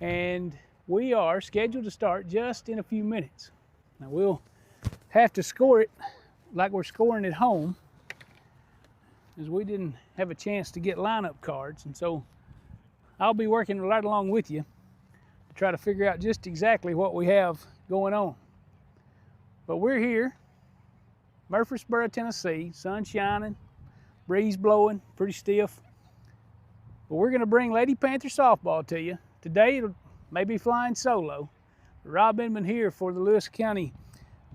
and we are scheduled to start just in a few minutes. Now we'll have to score it like we're scoring at home, as we didn't have a chance to get lineup cards, and so I'll be working right along with you to try to figure out just exactly what we have going on. But we're here, Murfreesboro, Tennessee, sun shining, breeze blowing, pretty stiff. But we're going to bring Lady Panther softball to you. Today it'll maybe flying solo. Rob Inman here for the Lewis County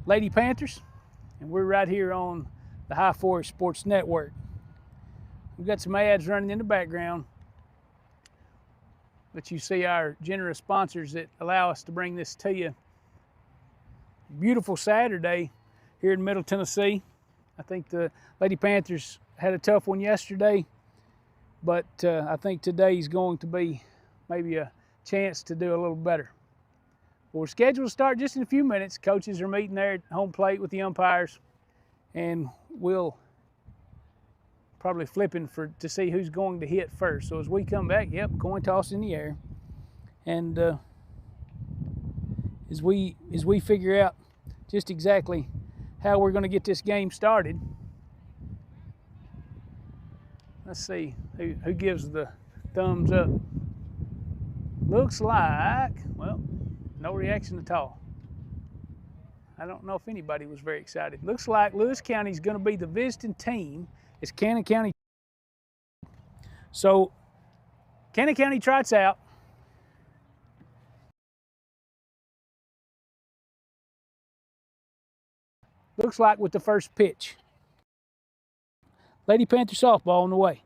Lady Panthers, and we're right here on the High Forest Sports Network. We've got some ads running in the background, but you see our generous sponsors that allow us to bring this to you. Beautiful Saturday here in Middle Tennessee. I think the Lady Panthers had a tough one yesterday, but I think today's going to be maybe a chance to do a little better. Well, we're scheduled to start just in a few minutes. Coaches are meeting there at home plate with the umpires, and we'll probably flipping to see who's going to hit first. So as we come back, yep, coin toss in the air, and as we figure out just exactly how we're going to get this game started. Let's see who gives the thumbs up. Looks like, well, no reaction at all. I don't know if anybody was very excited. Looks like Lewis County is going to be the visiting team. It's Cannon County. So Cannon County trots out. Looks like with the first pitch. Lady Panther softball on the way.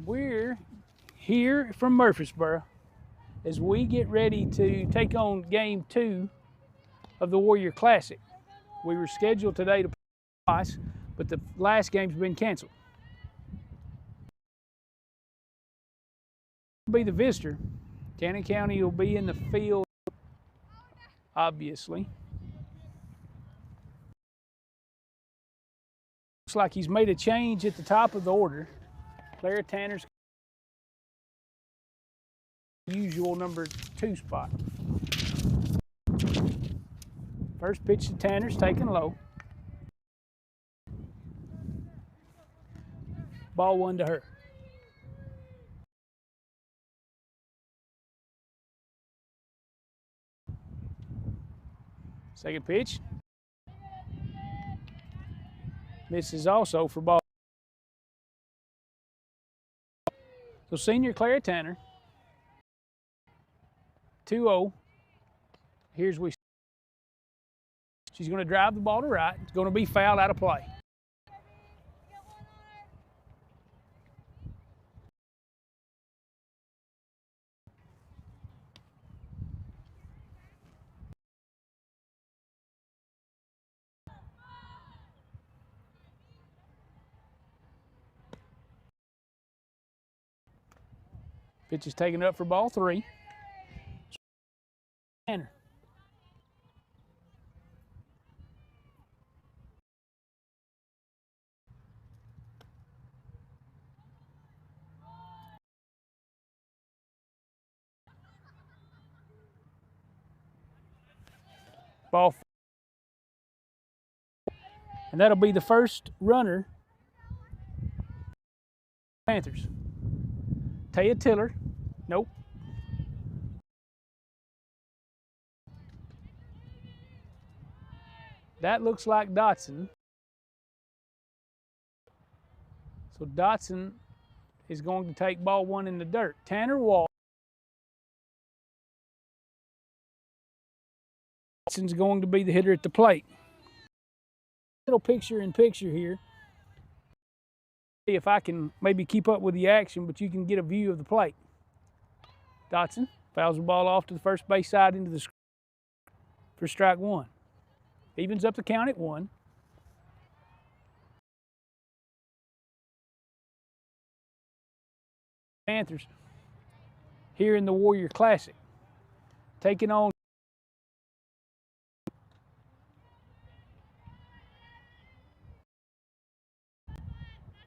We're here from Murfreesboro as we get ready to take on game 2 of the Warrior Classic. We were scheduled today to play twice, but the last game's been canceled. Be the visitor. Cannon County will be in the field, obviously. Looks like he's made a change at the top of the order. Claire Tanner's usual number 2 spot. First pitch to Tanner's taken low. Ball 1 to her. Second pitch. Misses also for ball. So senior Claire Tanner, 2-0. Here's we. She's going to drive the ball to right. It's going to be fouled out of play. Pitch is taken up for ball 3. Panther. Ball 4. And that'll be the first runner. Panthers. Taya Tiller. Nope. That looks like Dotson. So Dotson is going to take ball 1 in the dirt. Tanner Wall. Dotson's going to be the hitter at the plate. Little picture-in-picture here. See if I can maybe keep up with the action, but you can get a view of the plate. Dotson fouls the ball off to the first base side into the for strike 1. Evens up the count at 1. Panthers here in the Warrior Classic, taking on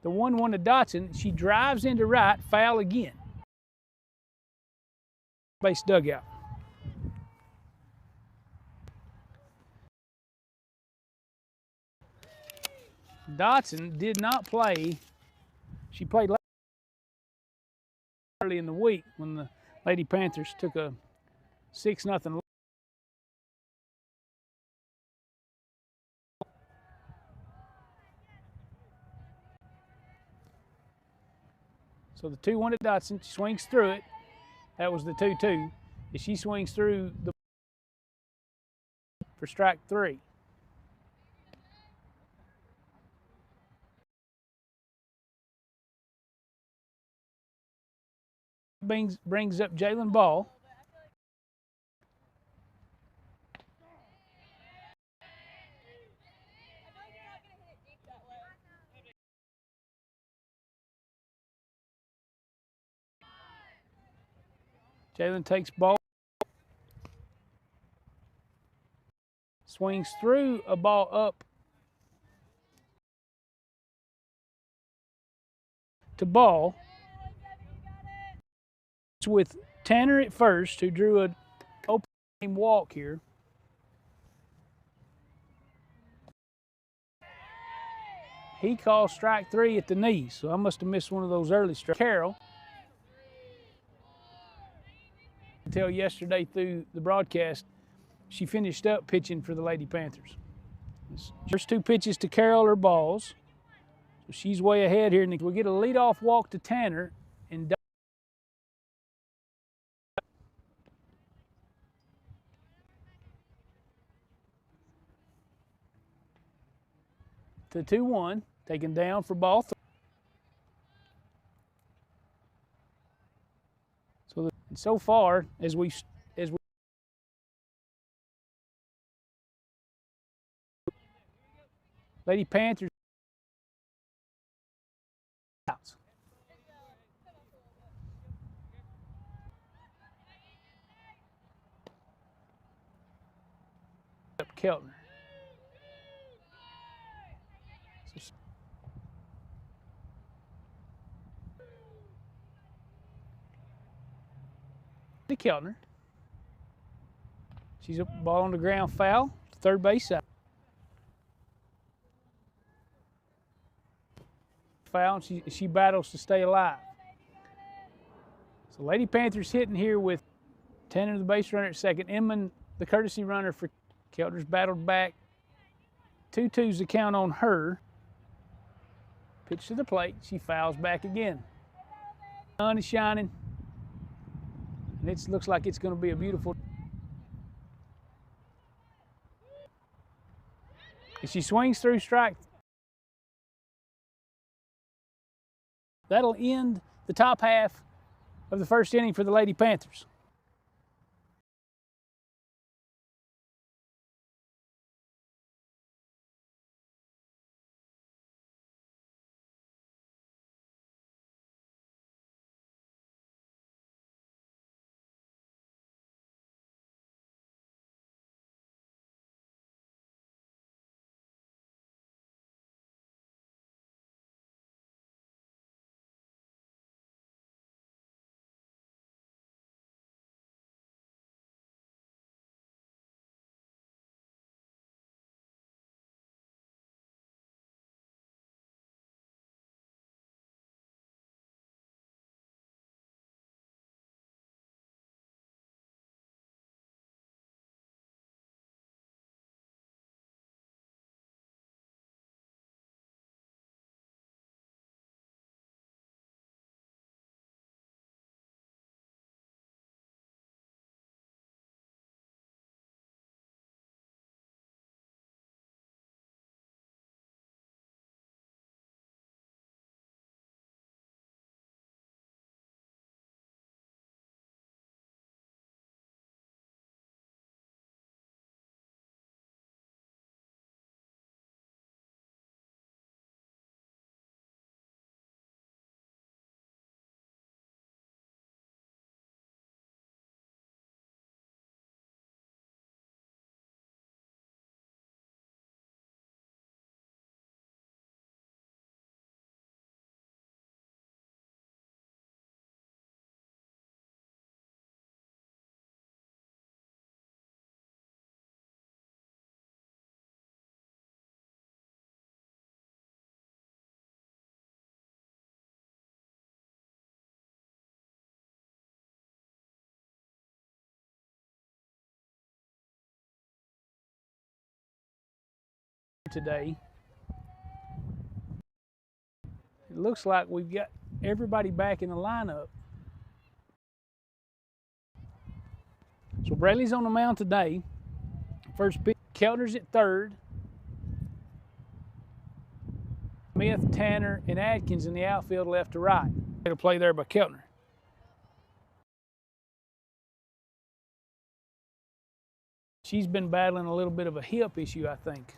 the 1-1 to Dotson. She drives into right, foul again. Base dugout. Dotson did not play. She played early in the week when the Lady Panthers took a 6-0. So the 2-1 to Dotson. She swings through it. That was the 2-2. As she swings through the for strike 3. Brings up Jalen Ball. Jalen takes ball. Swings through a ball up to Ball. It's with Tanner at first, who drew an open game walk here. He calls strike 3 at the knee, so I must have missed one of those early strikes. Carroll. Until yesterday through the broadcast, she finished up pitching for the Lady Panthers. First 2 pitches to Carroll are balls. So she's way ahead here. And we'll get a leadoff walk to Tanner. And to 2-1, taken down for ball 3. So far, as we Lady Panthers outs. Up Keltner. To Keltner. She's a ball on the ground, foul, third base side. Foul, and she battles to stay alive. So Lady Panthers hitting here with Tanner, the base runner at second. Inman, the courtesy runner for Keltner's battled back. 2-2's the count on her. Pitch to the plate. She fouls back again. The sun is shining. And it looks like it's going to be a beautiful. And she swings through strike. That'll end the top half of the first inning for the Lady Panthers. today. It looks like we've got everybody back in the lineup. So Brayley's on the mound today. First pitch, Keltner's at third. Smith, Tanner, and Atkins in the outfield left to right. It'll play there by Keltner. She's been battling a little bit of a hip issue, I think.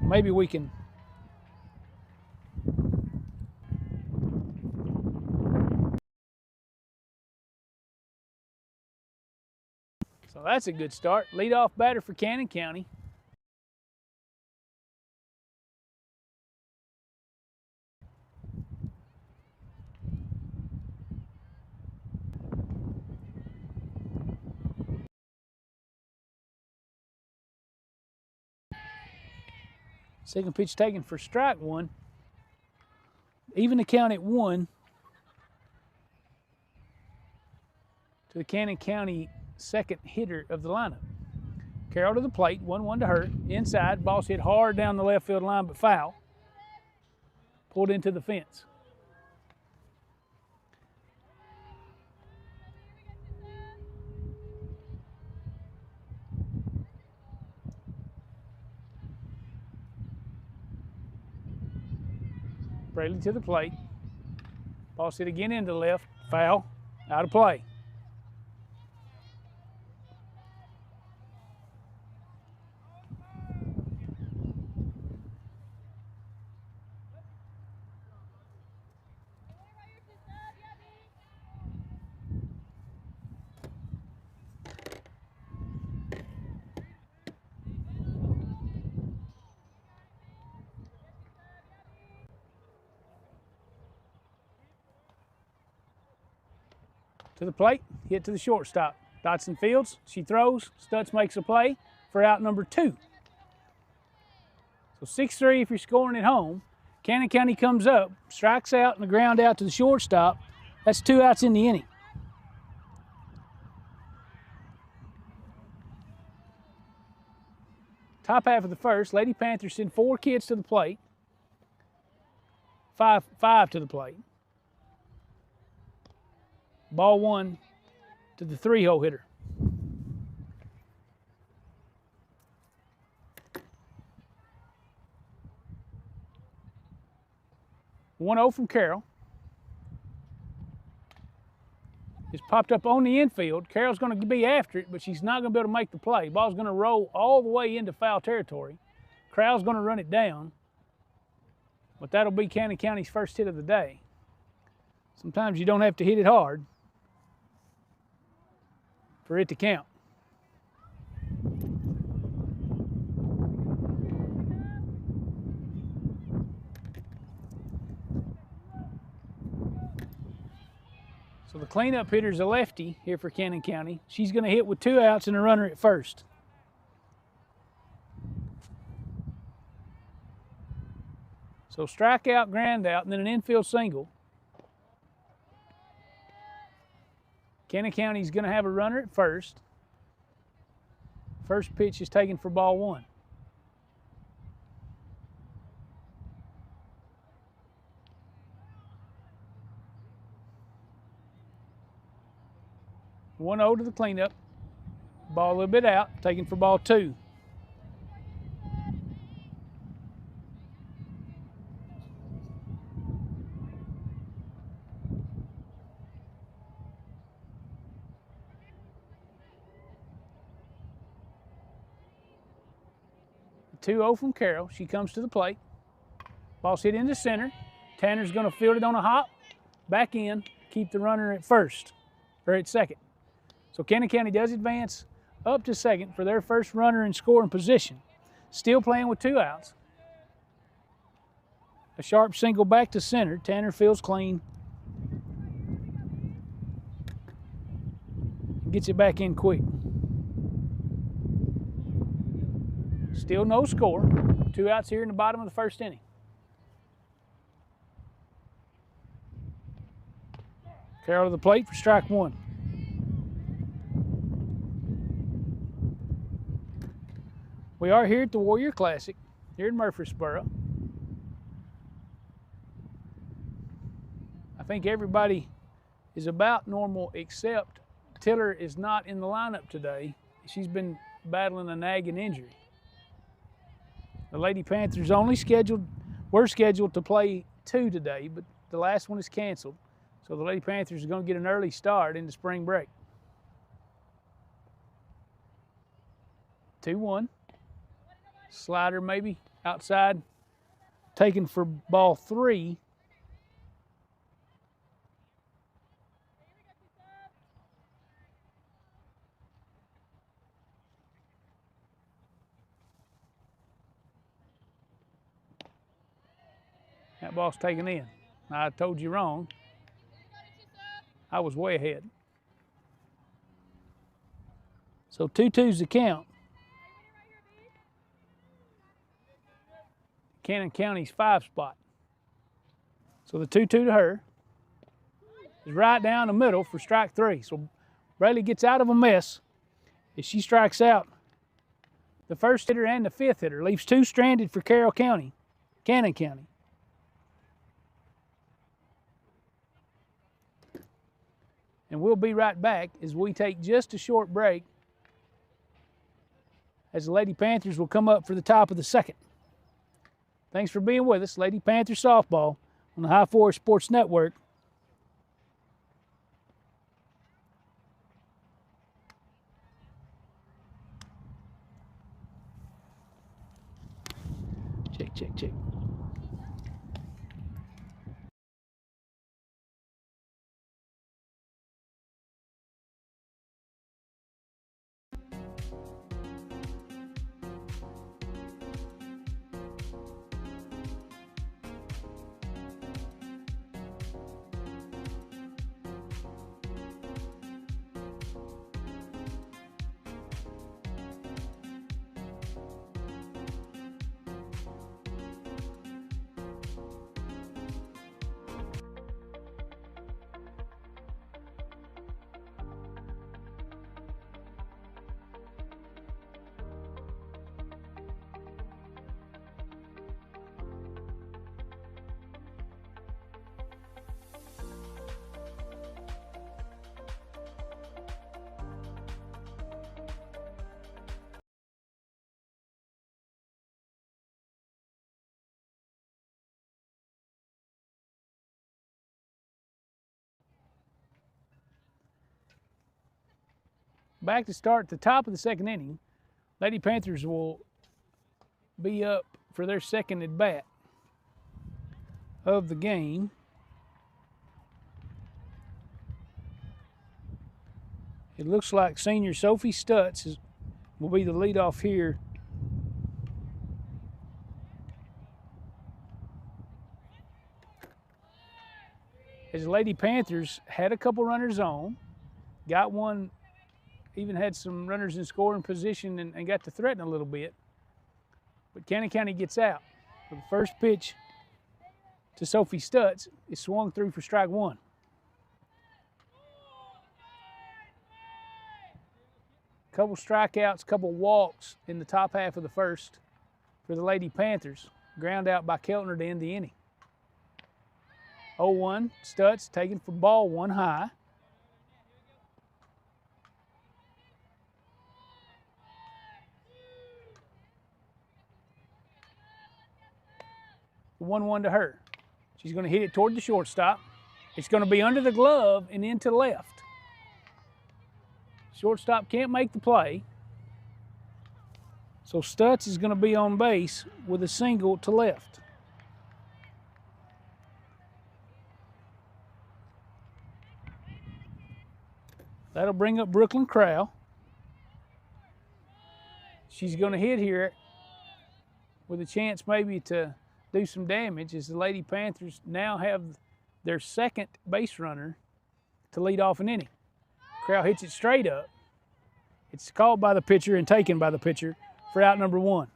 Maybe we can. So that's a good start. Leadoff batter for Cannon County. Second pitch taken for strike one. Even the count at 1 to the Cannon County second hitter of the lineup. Carroll to the plate, 1-1 to her. Inside, ball's hit hard down the left field line, but foul. Pulled into the fence. Brayley to the plate. Ball's hit again into the left. Foul. Out of play. To the plate, hit to the shortstop. Dotson fields, she throws, Stutz makes a play for out number 2. So 6-3 if you're scoring at home. Cannon County comes up, strikes out and a ground out to the shortstop. That's 2 outs in the inning. Top half of the first, Lady Panthers send 4 kids to the plate. Five to the plate. Ball 1 to the 3-hole hitter. One 0 from Carroll. It's popped up on the infield. Carroll's going to be after it, but she's not going to be able to make the play. Ball's going to roll all the way into foul territory. Crowell's going to run it down, but that'll be Cannon County's first hit of the day. Sometimes you don't have to hit it hard for it to count. So the cleanup hitter is a lefty here for Cannon County. She's going to hit with 2 outs and a runner at first. So strikeout, ground out, and then an infield single. Cannon County's going to have a runner at first. First pitch is taken for ball 1. One 0 to the cleanup. Ball a little bit out, taken for ball 2. The 2-0 from Carroll. She comes to the plate. Ball's hit into center. Tanner's going to field it on a hop. Back in. Keep the runner at first, or at second. So Cannon County does advance up to second for their first runner in scoring position. Still playing with 2 outs. A sharp single back to center. Tanner fields clean. Gets it back in quick. Still no score. 2 outs here in the bottom of the first inning. Carroll to the plate for strike 1. We are here at the Warrior Classic here in Murfreesboro. I think everybody is about normal except Tiller is not in the lineup today. She's been battling a nagging injury. The Lady Panthers were scheduled to play 2 today, but the last one is canceled. So the Lady Panthers are going to get an early start into spring break. 2-1. Slider maybe outside, taken for ball 3. That ball's taken in. I told you wrong. I was way ahead. So 2-2's the count. Cannon County's 5 spot. So the 2-2 to her is right down the middle for strike 3. So Braylee gets out of a mess if she strikes out the first hitter and the 5th hitter. Leaves 2 stranded for Cannon County. And we'll be right back as we take just a short break as the Lady Panthers will come up for the top of the 2nd. Thanks for being with us. Lady Panther softball on the High Forest Sports Network. Check. Back to start the top of the 2nd inning. Lady Panthers will be up for their 2nd at bat of the game. It looks like senior Sophie Stutz will be the leadoff here. As the Lady Panthers had a couple runners on, got one, even had some runners in scoring position and got to threaten a little bit. But Cannon County gets out. The first pitch to Sophie Stutz is swung through for strike 1. Couple strikeouts, couple walks in the top half of the 1st for the Lady Panthers. Ground out by Keltner to end the inning. 0-1, Stutz taken for ball 1 high. The 1-1 to her. She's going to hit it toward the shortstop. It's going to be under the glove and into left. Shortstop can't make the play. So Stutz is going to be on base with a single to left. That'll bring up Brooklyn Crowell. She's going to hit here with a chance maybe to do some damage as the Lady Panthers now have their 2nd base runner to lead off an inning. Crowell hits it straight up. It's called by the pitcher and taken by the pitcher for out number 1.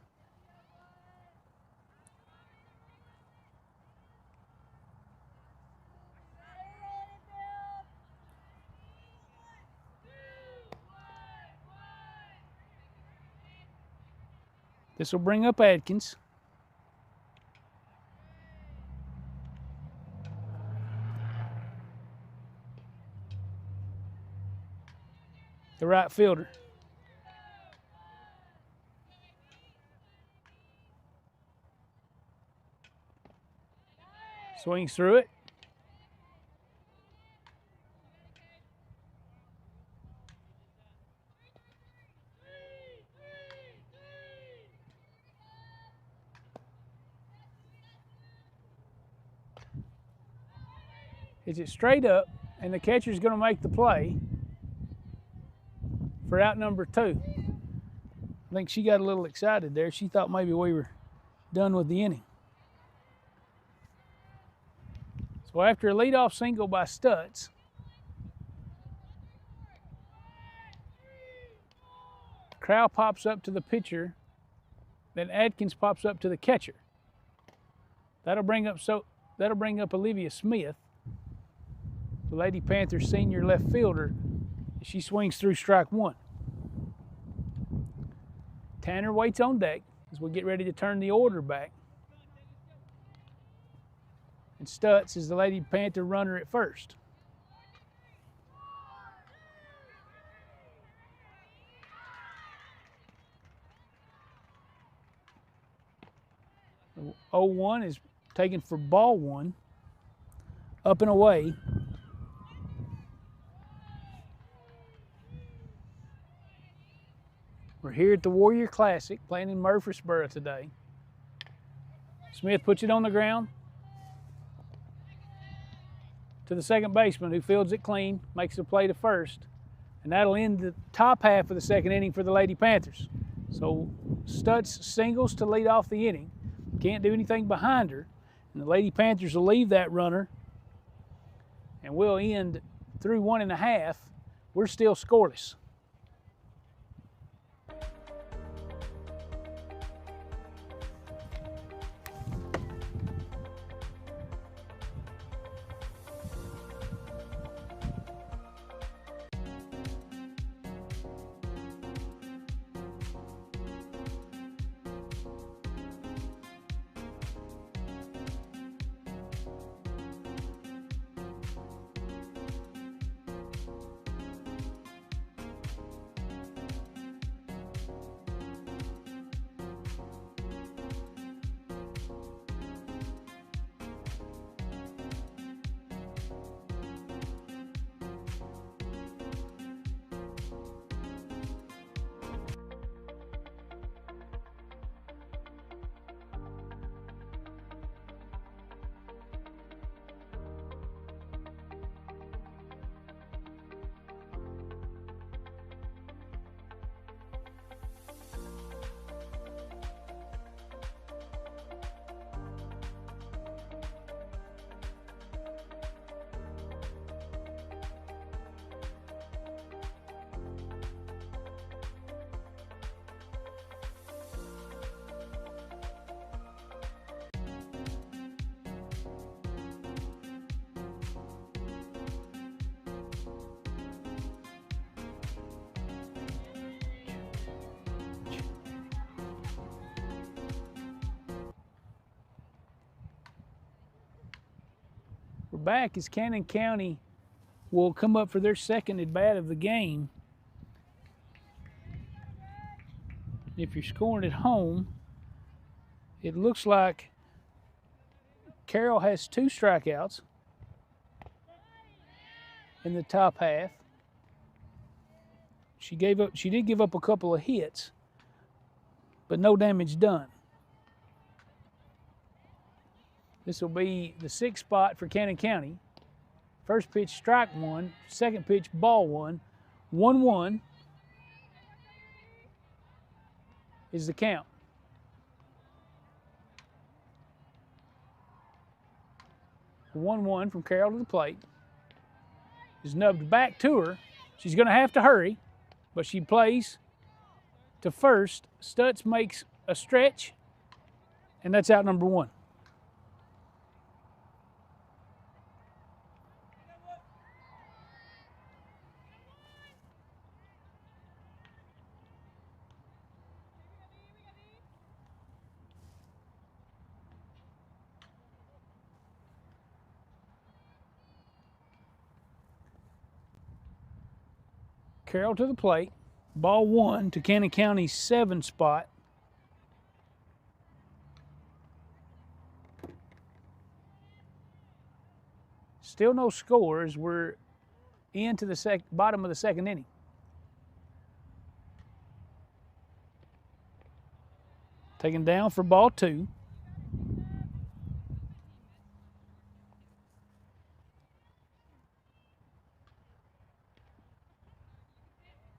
This will bring up Adkins. The right fielder. Swings through it. Hits it straight up, and the catcher's going to make the play for out number 2. I think she got a little excited there. She thought maybe we were done with the inning. So after a leadoff single by Stutz, Crowell pops up to the pitcher, then Adkins pops up to the catcher. That'll bring up Olivia Smith, the Lady Panthers senior left fielder. She swings through strike 1. Tanner waits on deck as we get ready to turn the order back. And Stutz is the Lady Panther runner at first. The 0-1 is taken for ball 1. Up and away. We're here at the Warrior Classic, playing in Murfreesboro today. Smith puts it on the ground to the second baseman, who fields it clean, makes the play to first, and that'll end the top half of the second inning for the Lady Panthers. So Stutz singles to lead off the inning. Can't do anything behind her, and the Lady Panthers will leave that runner, and we'll end through 1.5. We're still scoreless. We're back as Cannon County will come up for their second at bat of the game. If you're scoring at home, it looks like Carroll has 2 strikeouts in the top half. She did give up a couple of hits, but no damage done. This will be the 6th spot for Cannon County. First pitch, strike 1. Second pitch, ball 1. 1-1 is the count. The 1-1 from Carroll to the plate is nubbed back to her. She's going to have to hurry, but she plays to first. Stutz makes a stretch, and that's out number 1. Carroll to the plate. Ball 1 to Cannon County's 7 spot. Still no scores. We're into the bottom of the second inning. Taken down for ball 2.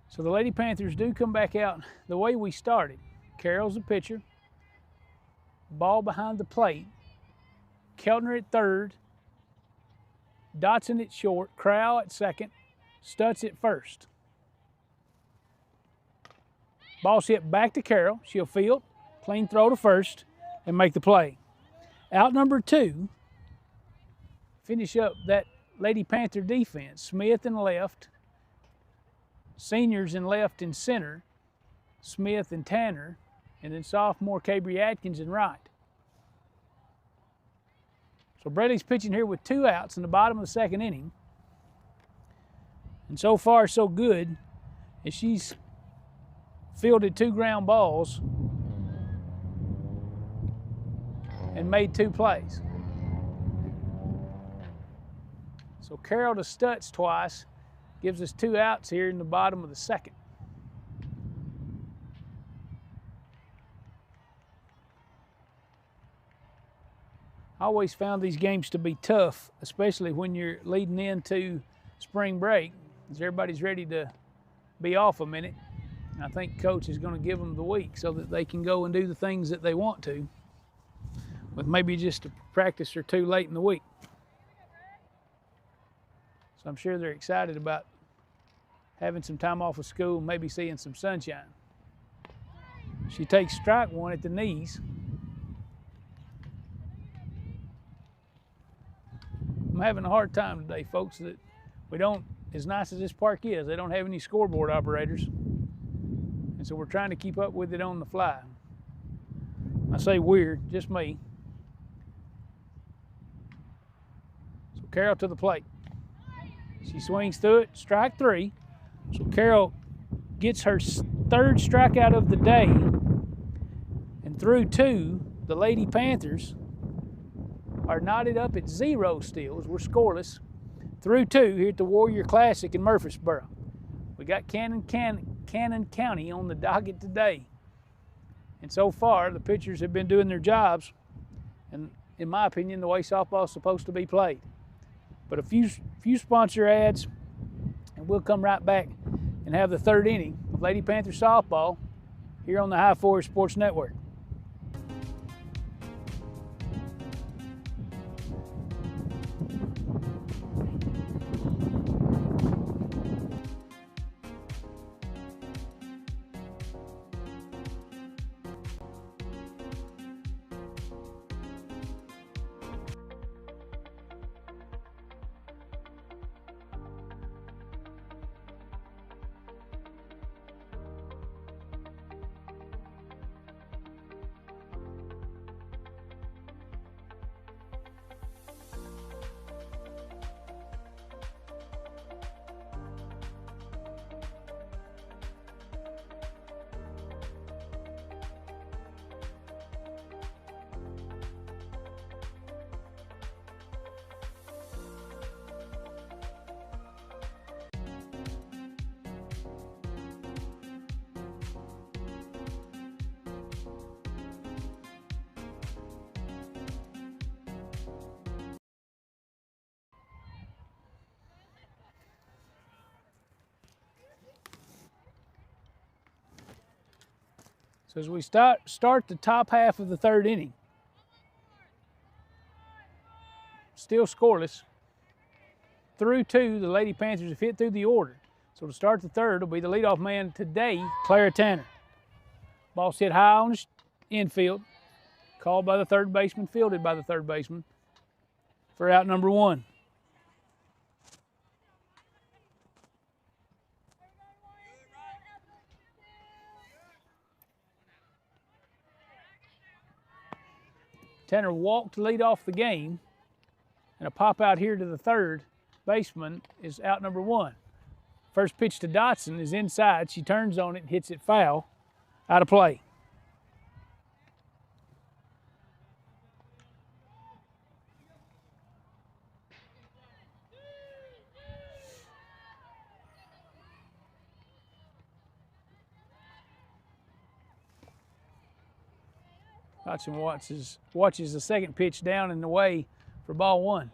So the Lady Panthers do come back out the way we started. Carroll's the pitcher. Ball behind the plate. Keltner at third. Dotson at short. Crowell at second. Stutz at first. Ball's hit back to Carroll. She'll field. Clean throw to first and make the play. Out number 2. Finish up that Lady Panther defense. Smith in left. Seniors in left and center. Smith and Tanner. And then sophomore Cabry Atkins in right. So Brady's pitching here with 2 outs in the bottom of the second inning. And so far, so good, as she's fielded 2 ground balls and made 2 plays. So Carroll to Stutz twice gives us 2 outs here in the bottom of the second. I always found these games to be tough, especially when you're leading into spring break, as everybody's ready to be off a minute. I think Coach is going to give them the week so that they can go and do the things that they want to, with maybe just a practice or 2 late in the week. So I'm sure they're excited about having some time off of school, maybe seeing some sunshine. She takes strike 1 at the knees. I'm having a hard time today, folks, that we don't, as nice as this park is, they don't have any scoreboard operators. And so we're trying to keep up with it on the fly. I say weird, just me. So Carroll to the plate. She swings through it, strike 3. So Carroll gets her 3rd strikeout of the day. And through 2, the Lady Panthers are knotted up at 0 steals. We're scoreless. Through 2 here at the Warrior Classic in Murfreesboro. We got Cannon County on the docket today. And so far, the pitchers have been doing their jobs, and in my opinion, the way softball is supposed to be played. But a few sponsor ads, and we'll come right back and have the 3rd inning of Lady Panther softball here on the High Forest Sports Network. So as we start the top half of the 3rd inning, still scoreless. Through 2, the Lady Panthers have hit through the order. So to start the 3rd will be the leadoff man today, Clara Tanner. Ball's hit high on the infield, called by the 3rd baseman, fielded by the 3rd baseman for out number 1. Tanner walked to lead off the game, and a pop out here to the 3rd baseman is out number 1. First pitch to Dotson is inside. She turns on it, hits it foul, out of play. Dotson watches the second pitch down and away for ball one.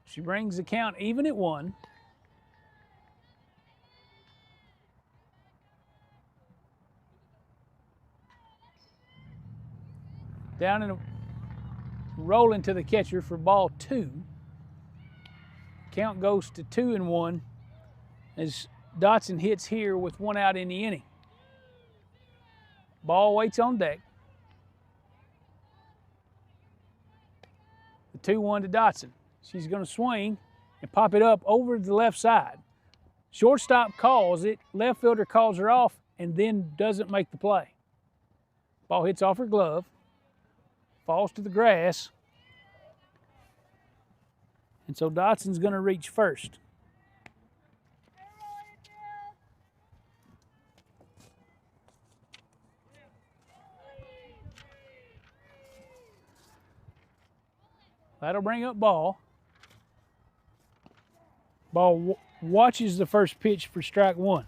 She brings the count even at 1. Down and rolling to the catcher for ball 2. Count goes to 2-1 as Dotson hits here with 1 out in the inning. Ball waits on deck. The 2-1 to Dotson. She's going to swing and pop it up over the left side. Shortstop calls it, left fielder calls her off, and then doesn't make the play. Ball hits off her glove, falls to the grass, and so Dotson's going to reach first. That'll bring up ball. Ball watches the first pitch for strike 1.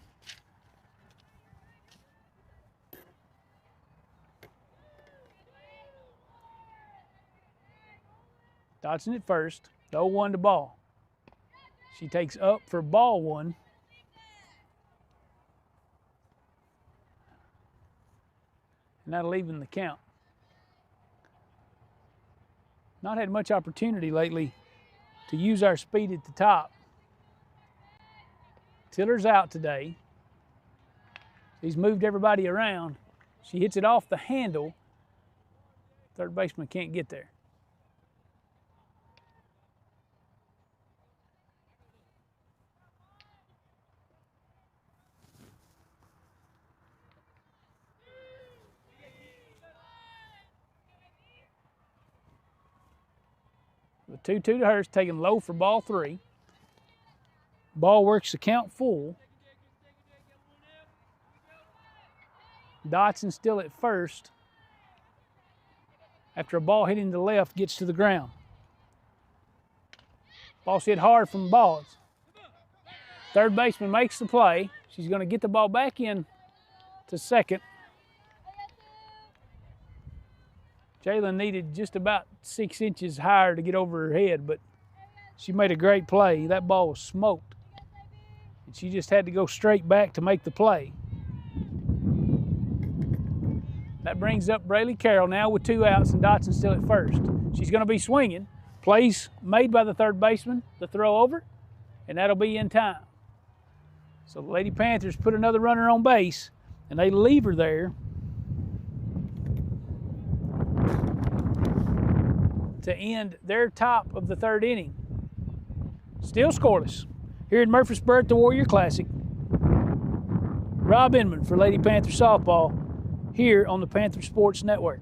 Dotson at first, the 0-1 to ball. She takes up for ball 1. And that'll even the count. Not had much opportunity lately to use our speed at the top. Tiller's out today. He's moved everybody around. She hits it off the handle. Third baseman can't get there. The 2-2 to Hurst, taken low for ball 3. Ball works the count full. Dotson still at first. After a ball hitting the left gets to the ground. Ball's hit hard from balls. Third baseman makes the play. She's going to get the ball back in to second. Jalen needed just about 6 inches higher to get over her head, but she made a great play. That ball was smoked. And she just had to go straight back to make the play. That brings up Braylee Carroll now with 2 outs and Dotson still at first. She's going to be swinging. Plays made by the third baseman, the throw over, and that'll be in time. So the Lady Panthers put another runner on base, and they leave her there to end their top of the 3rd inning. Still scoreless. Here in Murfreesboro at the Warrior Classic. Rob Inman for Lady Panther Softball here on the Panther Sports Network.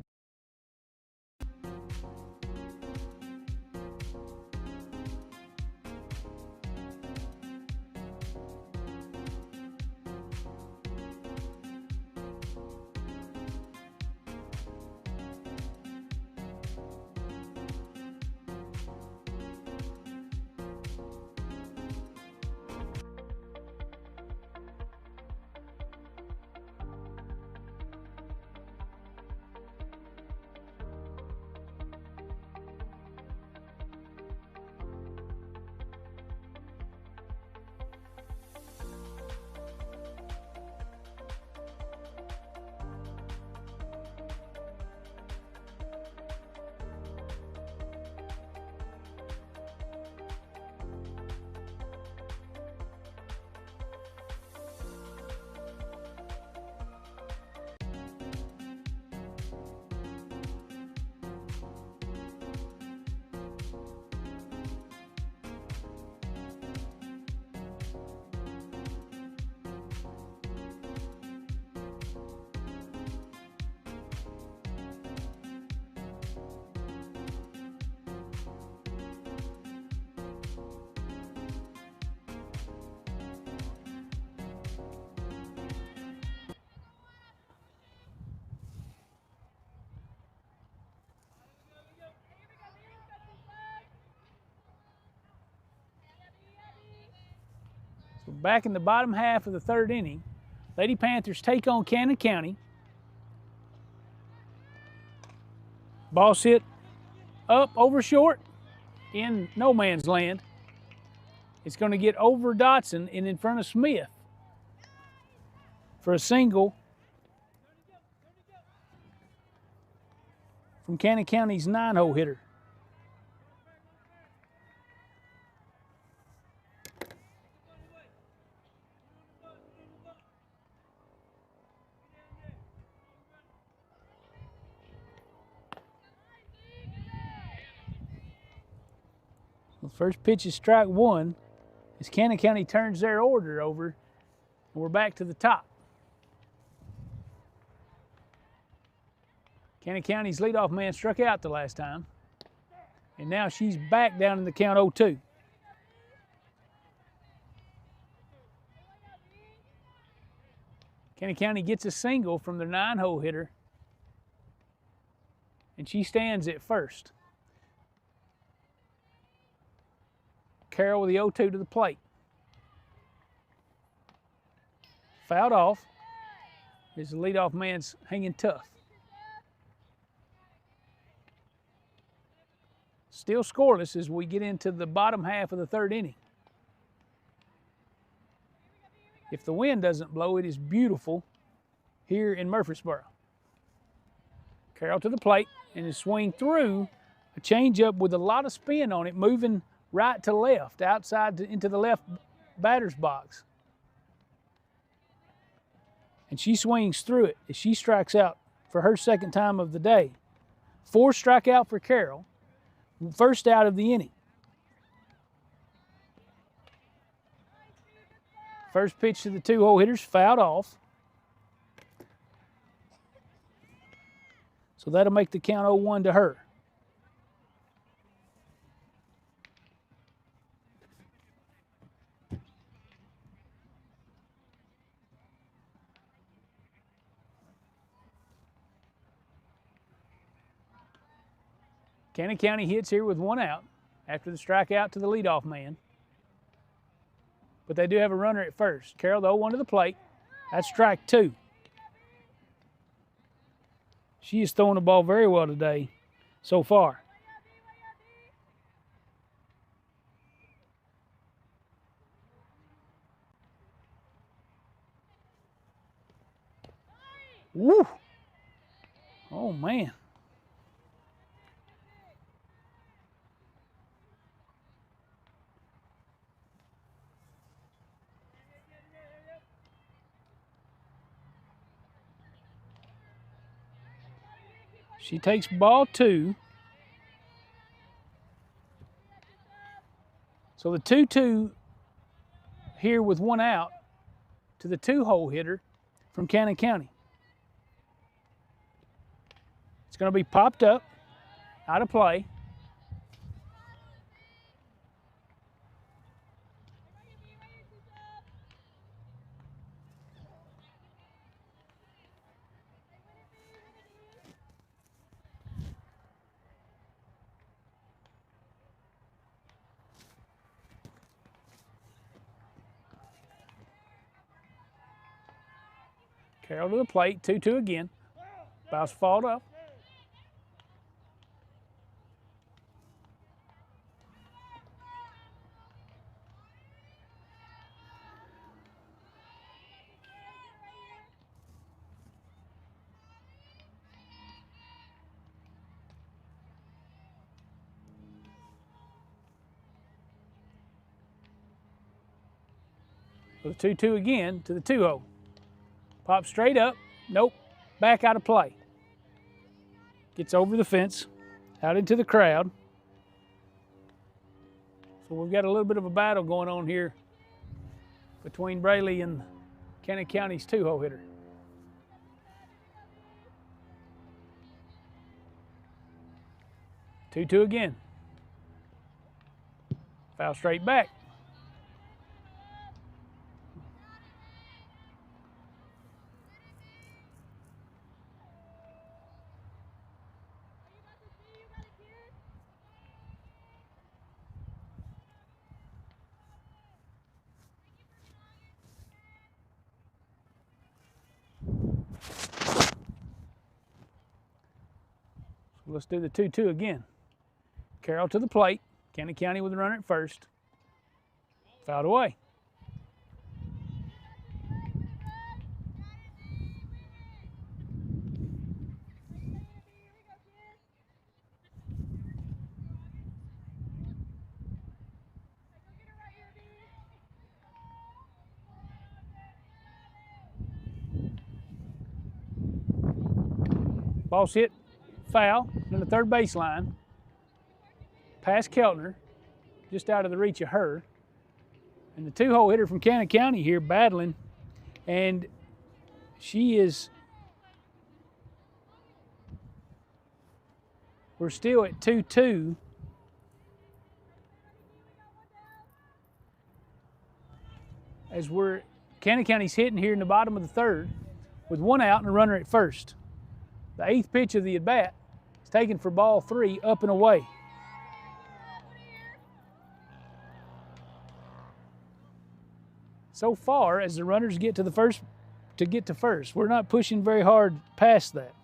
We're back in the bottom half of the third inning. Lady Panthers take on Cannon County. Ball hit up over short in no man's land. It's going to get over Dotson and in front of Smith for a single from Cannon County's 9-hole hitter. The first pitch is strike one as Cannon County turns their order over, and we're back to the top. Cannon County's leadoff man struck out the last time, and now she's back down in the count 0-2. Cannon County gets a single from their 9-hole hitter, and she stands at first. Carroll with the 0-2 to the plate. Fouled off. His leadoff man's hanging tough. Still scoreless as we get into the bottom half of the third inning. If the wind doesn't blow, it is beautiful here in Murfreesboro. Carroll to the plate and his swing through a changeup with a lot of spin on it, moving right to left, outside into the left batter's box. And she swings through it as she strikes out for her second time of the day. 4 strikeout for Carroll, first out of the inning. First pitch to the 2-hole hitters, fouled off. So that'll make the count 0-1 to her. Cannon County hits here with 1 out after the strikeout to the leadoff man. But they do have a runner at first. Carroll, the 0-1 to the plate. That's strike 2. She is throwing the ball very well today so far. Woo! Oh, man. She takes ball 2. So the 2-2 here with 1 out to the 2-hole hitter from Cannon County. It's going to be popped up, out of play. Carroll to the plate, 2-2 again. Bounce fouled up. So the 2-2 again to the 2-0. Pop straight up. Nope. Back out of play. Gets over the fence, out into the crowd. So we've got a little bit of a battle going on here between Braley and Cannon County's 2-hole hitter. Two again. Foul straight back. Let's do the 2-2 again. Carroll to the plate. Cannon County with the runner at first. Fouled away. Ball's hit, foul, on the third baseline. Past Keltner, just out of the reach of her. And the 2-hole hitter from Cannon County here battling, and we're still at 2-2. As Cannon County's hitting here in the bottom of the third with 1 out and a runner at first. The 8th pitch of the at-bat is taken for ball 3, up and away. So far, as the runners get to first, we're not pushing very hard past that.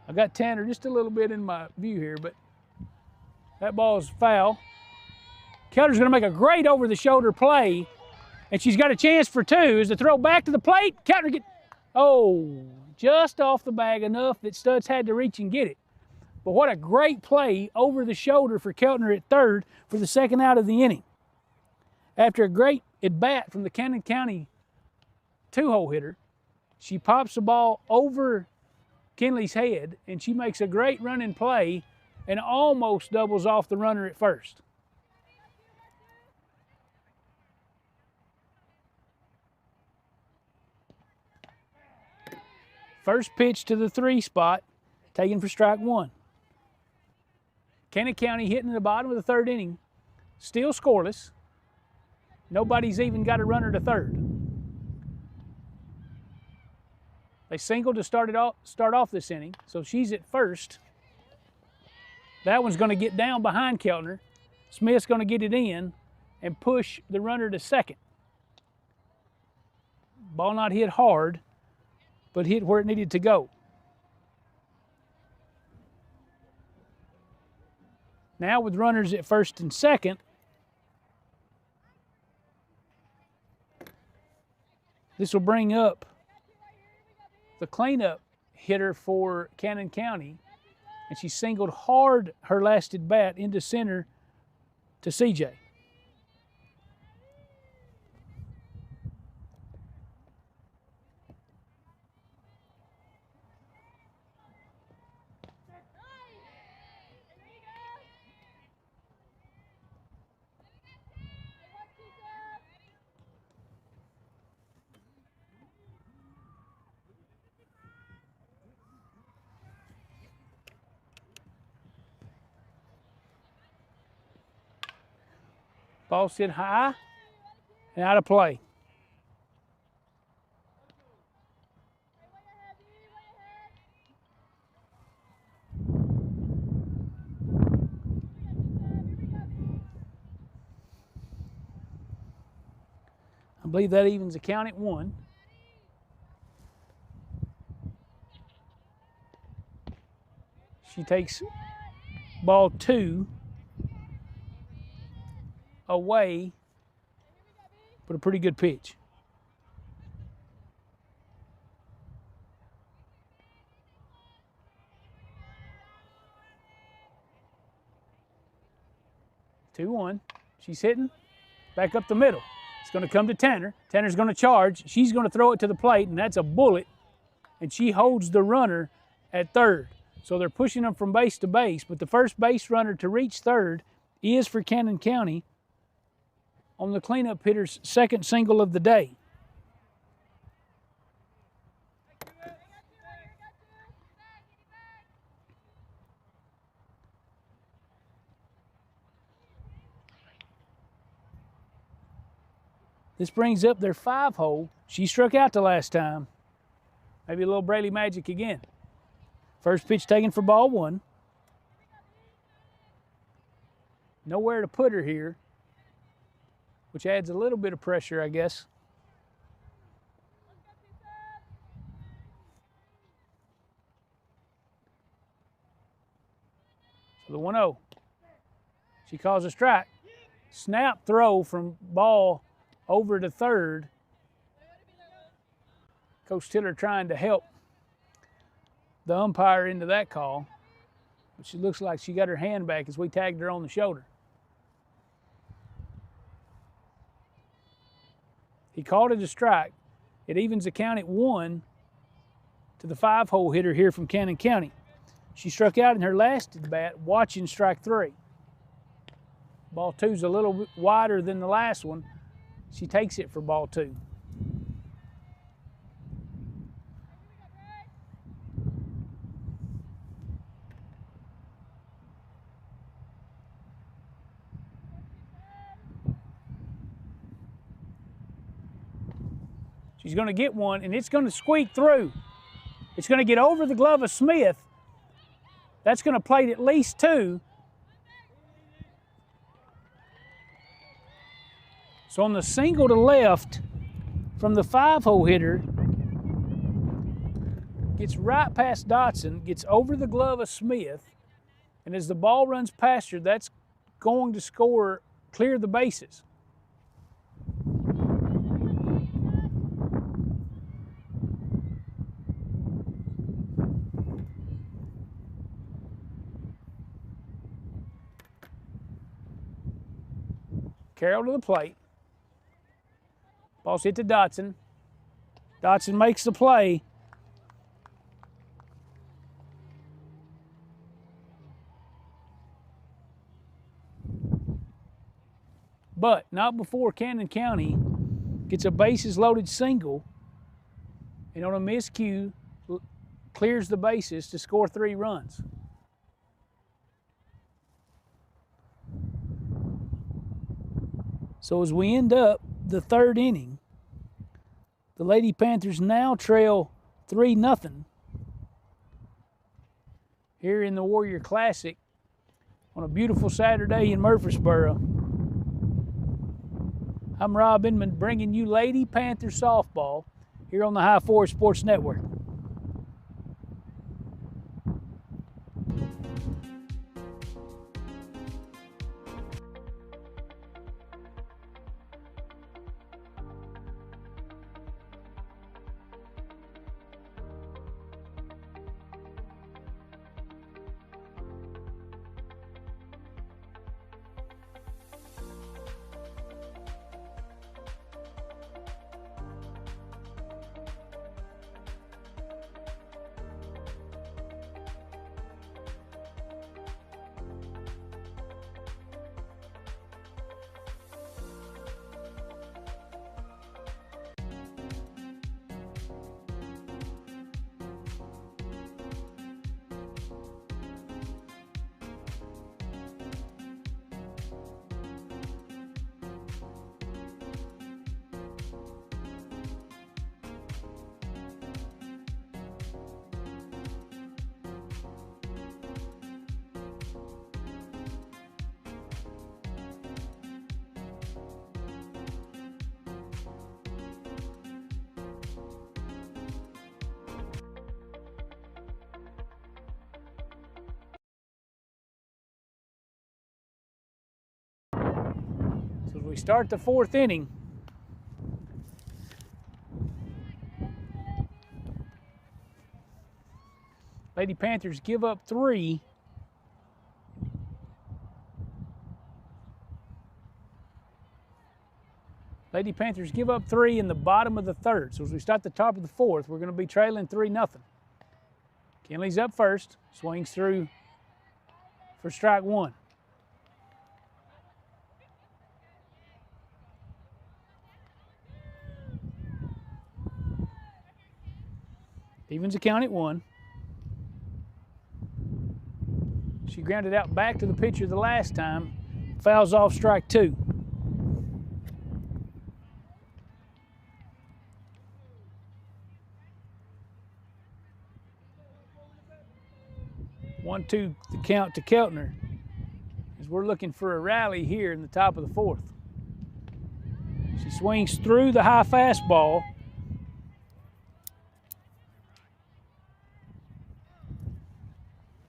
I got Tanner just a little bit in my view here, but that ball is foul. Kelter's going to make a great over-the-shoulder play, and she's got a chance for 2. As the throw back to the plate, Kelter just off the bag enough that Stutz had to reach and get it. But what a great play over the shoulder for Keltner at third for the 2nd out of the inning. After a great at-bat from the Cannon County 2-hole hitter, she pops the ball over Kinley's head, and she makes a great running play and almost doubles off the runner at first. First pitch to the 3 spot, taken for strike 1. Cannon County hitting in the bottom of the 3rd inning, still scoreless. Nobody's even got a runner to 3rd. They singled to start off this inning, so she's at first. That one's going to get down behind Keltner. Smith's going to get it in and push the runner to 2nd. Ball not hit hard, but hit where it needed to go. Now with runners at 1st and 2nd, this will bring up the cleanup hitter for Cannon County, and she singled hard her last at bat into center to CJ. Ball sit high and out of play. I believe that evens the count at 1. She takes ball 2 away, but a pretty good pitch. Two one. She's hitting back up the middle. It's going to come to Tanner. Tanner's going to charge. She's going to throw it to the plate, and that's a bullet. And she holds the runner at 3rd. So they're pushing them from base to base, but the first base runner to reach 3rd is for Cannon County on the cleanup hitter's 2nd single of the day. This brings up their 5-hole. She struck out the last time. Maybe a little Braley magic again. First pitch taken for ball 1. Nowhere to put her here, which adds a little bit of pressure, I guess. 1-0. She calls a strike. Snap throw from ball over to third. Coach Tiller trying to help the umpire into that call. But she looks like she got her hand back as we tagged her on the shoulder. He called it a strike. It evens the count at 1 to the 5-hole hitter here from Cannon County. She struck out in her last at bat, watching strike 3. Ball 2's a little bit wider than the last one. She takes it for ball 2. She's going to get one, and it's going to squeak through. It's going to get over the glove of Smith. That's going to plate at least 2. So on the single to left from the 5-hole hitter, gets right past Dotson, gets over the glove of Smith, and as the ball runs past her, that's going to score, clear the bases. Carroll to the plate. Ball's hit to Dotson. Dotson makes the play. But not before Cannon County gets a bases loaded single and on a miscue clears the bases to score 3 runs. So as we end up the 3rd inning, the Lady Panthers now trail 3-0 here in the Warrior Classic on a beautiful Saturday in Murfreesboro. I'm Rob Inman bringing you Lady Panther softball here on the High Forest Sports Network. So as we start the 4th inning, Lady Panthers give up 3. Lady Panthers give up 3 in the bottom of the 3rd. So as we start the top of the 4th, we're going to be trailing 3-0. Kinley's up first, swings through for strike 1. Evens the count at 1. She grounded out back to the pitcher the last time. Fouls off strike 2. One, two, the count to Keltner as we're looking for a rally here in the top of the 4th. She swings through the high fastball.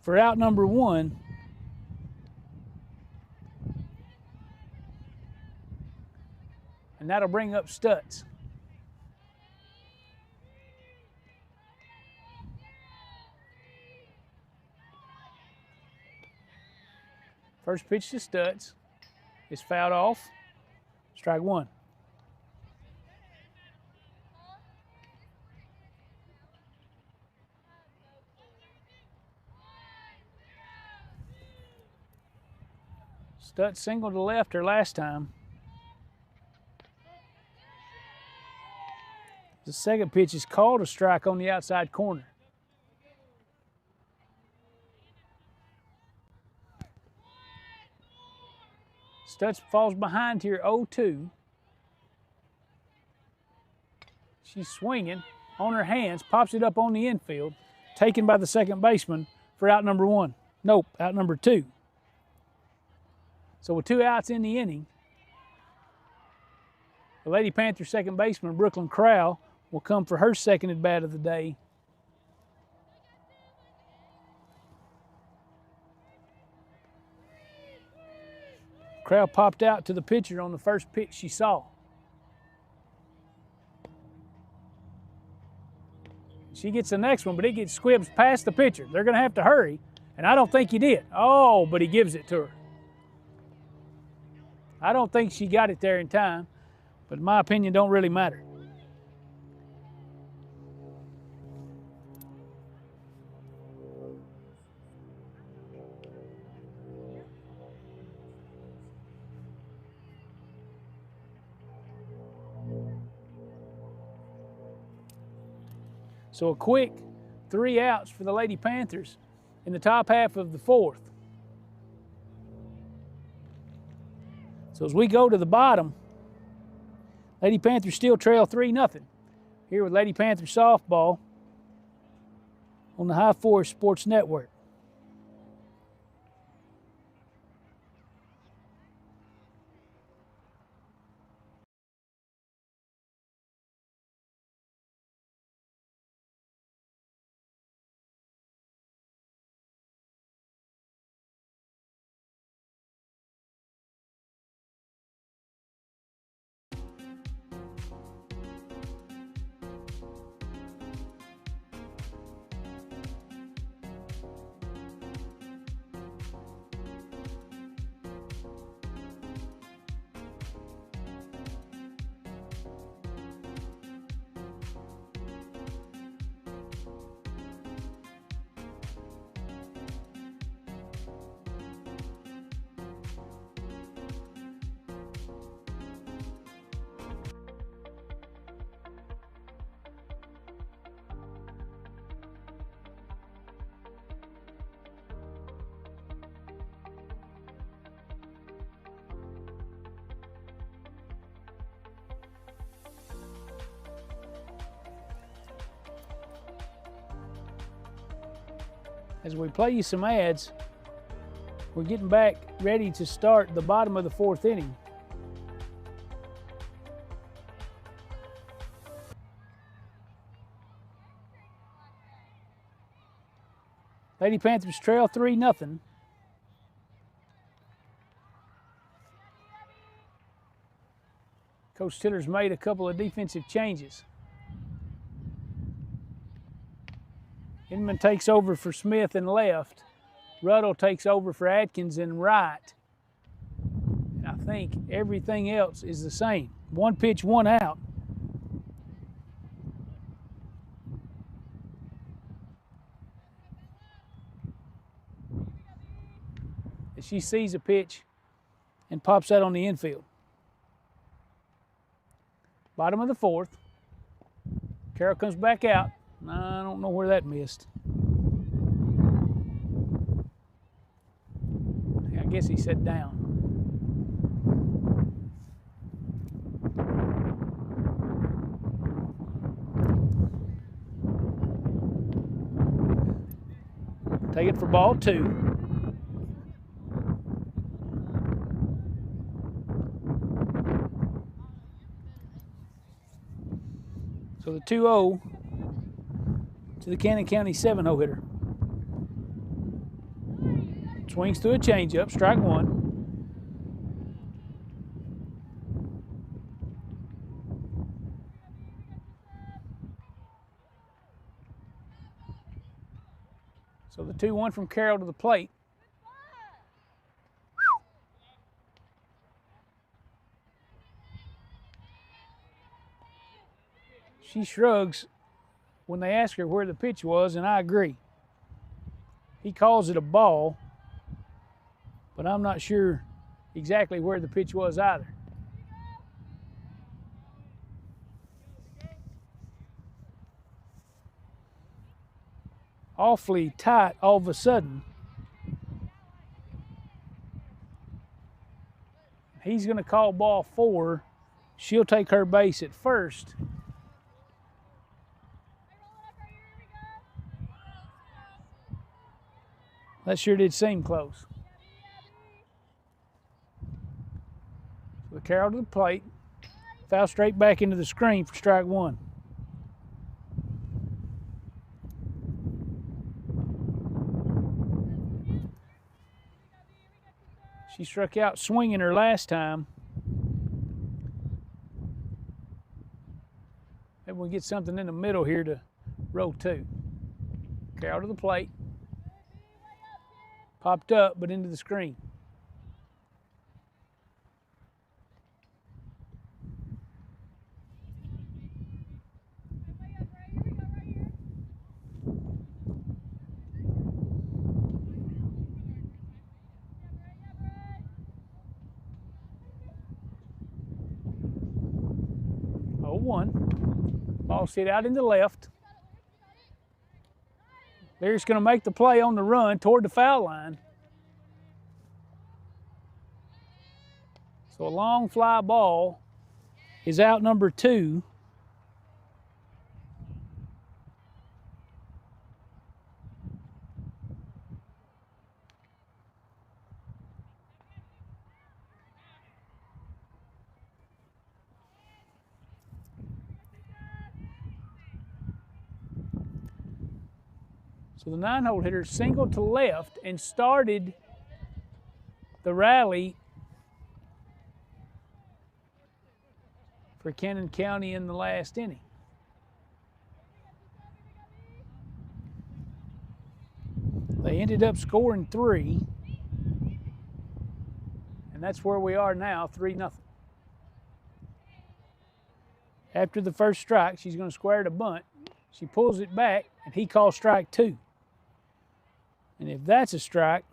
For out number 1, and that'll bring up Stutz. First pitch to Stutz is fouled off. Strike one. Stutz singled to left her last time. The second pitch is called a strike on the outside corner. Stutz falls behind here 0-2. She's swinging on her hands, pops it up on the infield, taken by the second baseman for out number one. Nope, out number two. So with 2 outs in the inning, the Lady Panther second baseman, Brooklyn Crowell, will come for her second at bat of the day. Crowell popped out to the pitcher on the first pitch she saw. She gets the next one, but it gets squibs past the pitcher. They're going to have to hurry, and I don't think he did. Oh, but he gives it to her. I don't think she got it there in time, but in my opinion, don't really matter. So a quick 3 outs for the Lady Panthers in the top half of the fourth. So as we go to the bottom, Lady Panthers still trail 3-0. Here with Lady Panther softball on the High Forest Sports Network. As we play you some ads, we're getting back ready to start the bottom of the fourth inning. Lady Panthers trail 3-0. Coach Tiller's made a couple of defensive changes. Inman takes over for Smith in left. Ruddle takes over for Atkins in right. And I think everything else is the same. 1 pitch, 1 out. As she sees a pitch and pops that on the infield. Bottom of the fourth. Carroll comes back out. I don't know where that missed. I guess he said down. Take it for ball 2. So the 2-0 to the Cannon County 7-0 hitter. Swings through a changeup, strike 1. So the 2-1 from Carroll to the plate. She shrugs when they ask her where the pitch was, and I agree. He calls it a ball, but I'm not sure exactly where the pitch was either. Awfully tight all of a sudden. He's going to call ball 4. She'll take her base at first. That sure did seem close. So the Carroll to the plate. Foul straight back into the screen for strike 1. She struck out swinging her last time. Maybe we'll get something in the middle here to row 2. Carroll to the plate. Popped up, but into the screen. One. Ball hit out in the left. They're just going to make the play on the run toward the foul line. So a long fly ball is out number 2. So the 9-hole hitter singled to left and started the rally for Cannon County in the last inning. They ended up scoring 3, and that's where we are now, 3-0. After the first strike, she's going to square the bunt. She pulls it back, and he calls strike 2. And if that's a strike,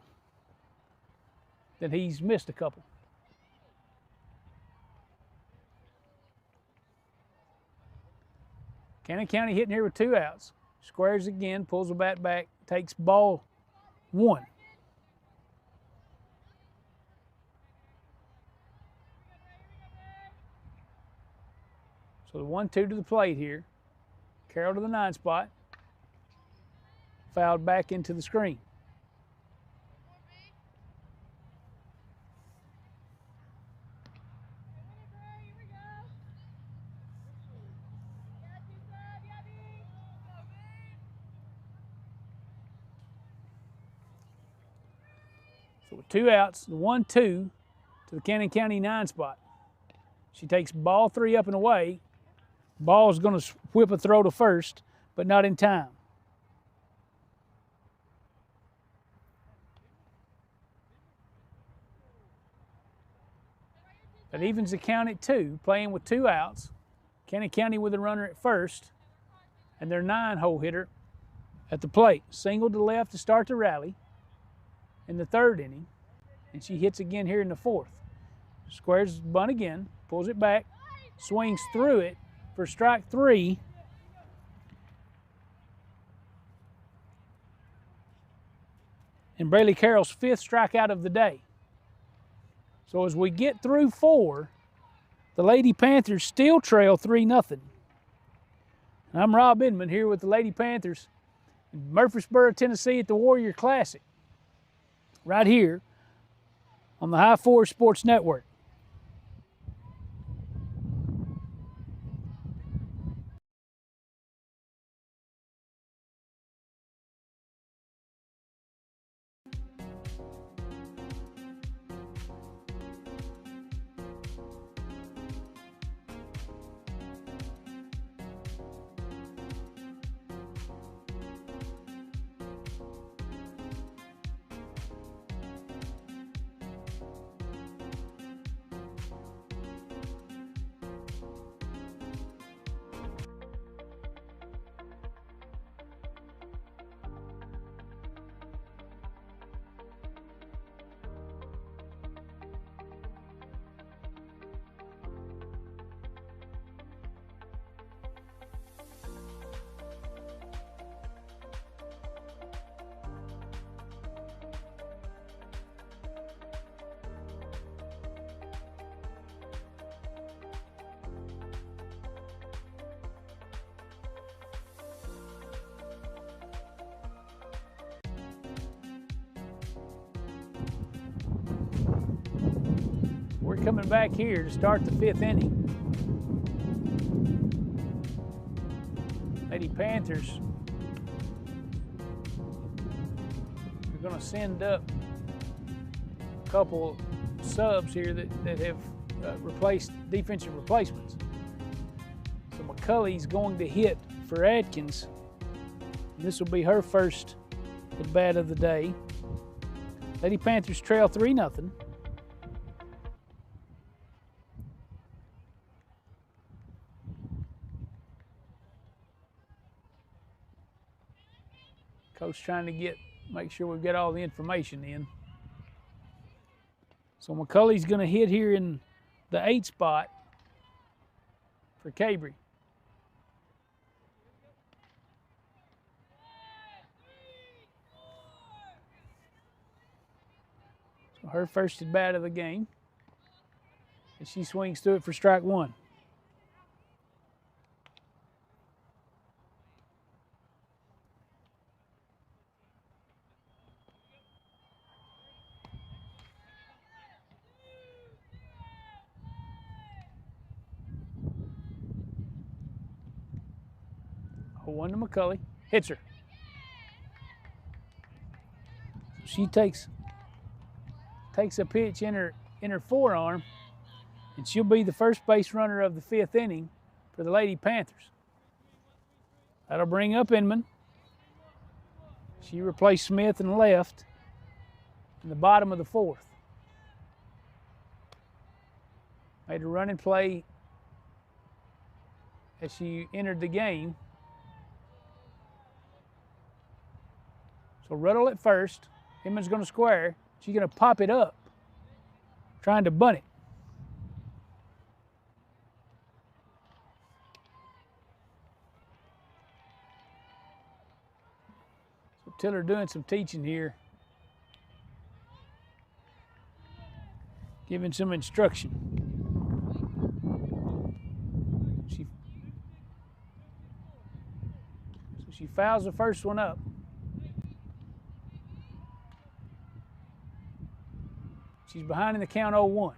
then he's missed a couple. Cannon County hitting here with 2 outs. Squares again, pulls the bat back, takes ball 1. So the 1-2 to the plate here. Carroll to the 9 spot. Fouled back into the screen. So with 2 outs, the 1-2 to the Cannon County 9 spot. She takes ball 3 up and away. Ball's going to whip a throw to first, but not in time. That evens the count at 2, playing with 2 outs. Cannon County with a runner at first, and their 9-hole hitter at the plate. Single to left to start the rally in the 3rd inning, and she hits again here in the 4th. Squares the bunt again, pulls it back, swings through it for strike 3. And Braylee Carroll's 5th strikeout of the day. So as we get through 4, the Lady Panthers still trail 3-0. I'm Rob Inman here with the Lady Panthers in Murfreesboro, Tennessee at the Warrior Classic. Right here on the High 4 Sports Network. coming back here to start the 5th inning. Lady Panthers are going to send up a couple subs here that have replaced defensive replacements. So McCulley's going to hit for Adkins. And this will be her first at bat of the day. Lady Panthers trail 3-0. Coach trying to make sure we've got all the information in. So McCulley's going to hit here in the 8 spot for Cabry. So her first at bat of the game. And she swings through it for strike 1. One to McCulley, hits her. She takes a pitch in her forearm, and she'll be the first base runner of the 5th inning for the Lady Panthers. That'll bring up Inman. She replaced Smith and left in the bottom of the 4th. Made a running play as she entered the game. So Ruddle at first. Inman's going to square. She's going to pop it up, trying to bunt it. So Tiller doing some teaching here, giving some instruction. She fouls the first one up. She's behind in the count 0-1.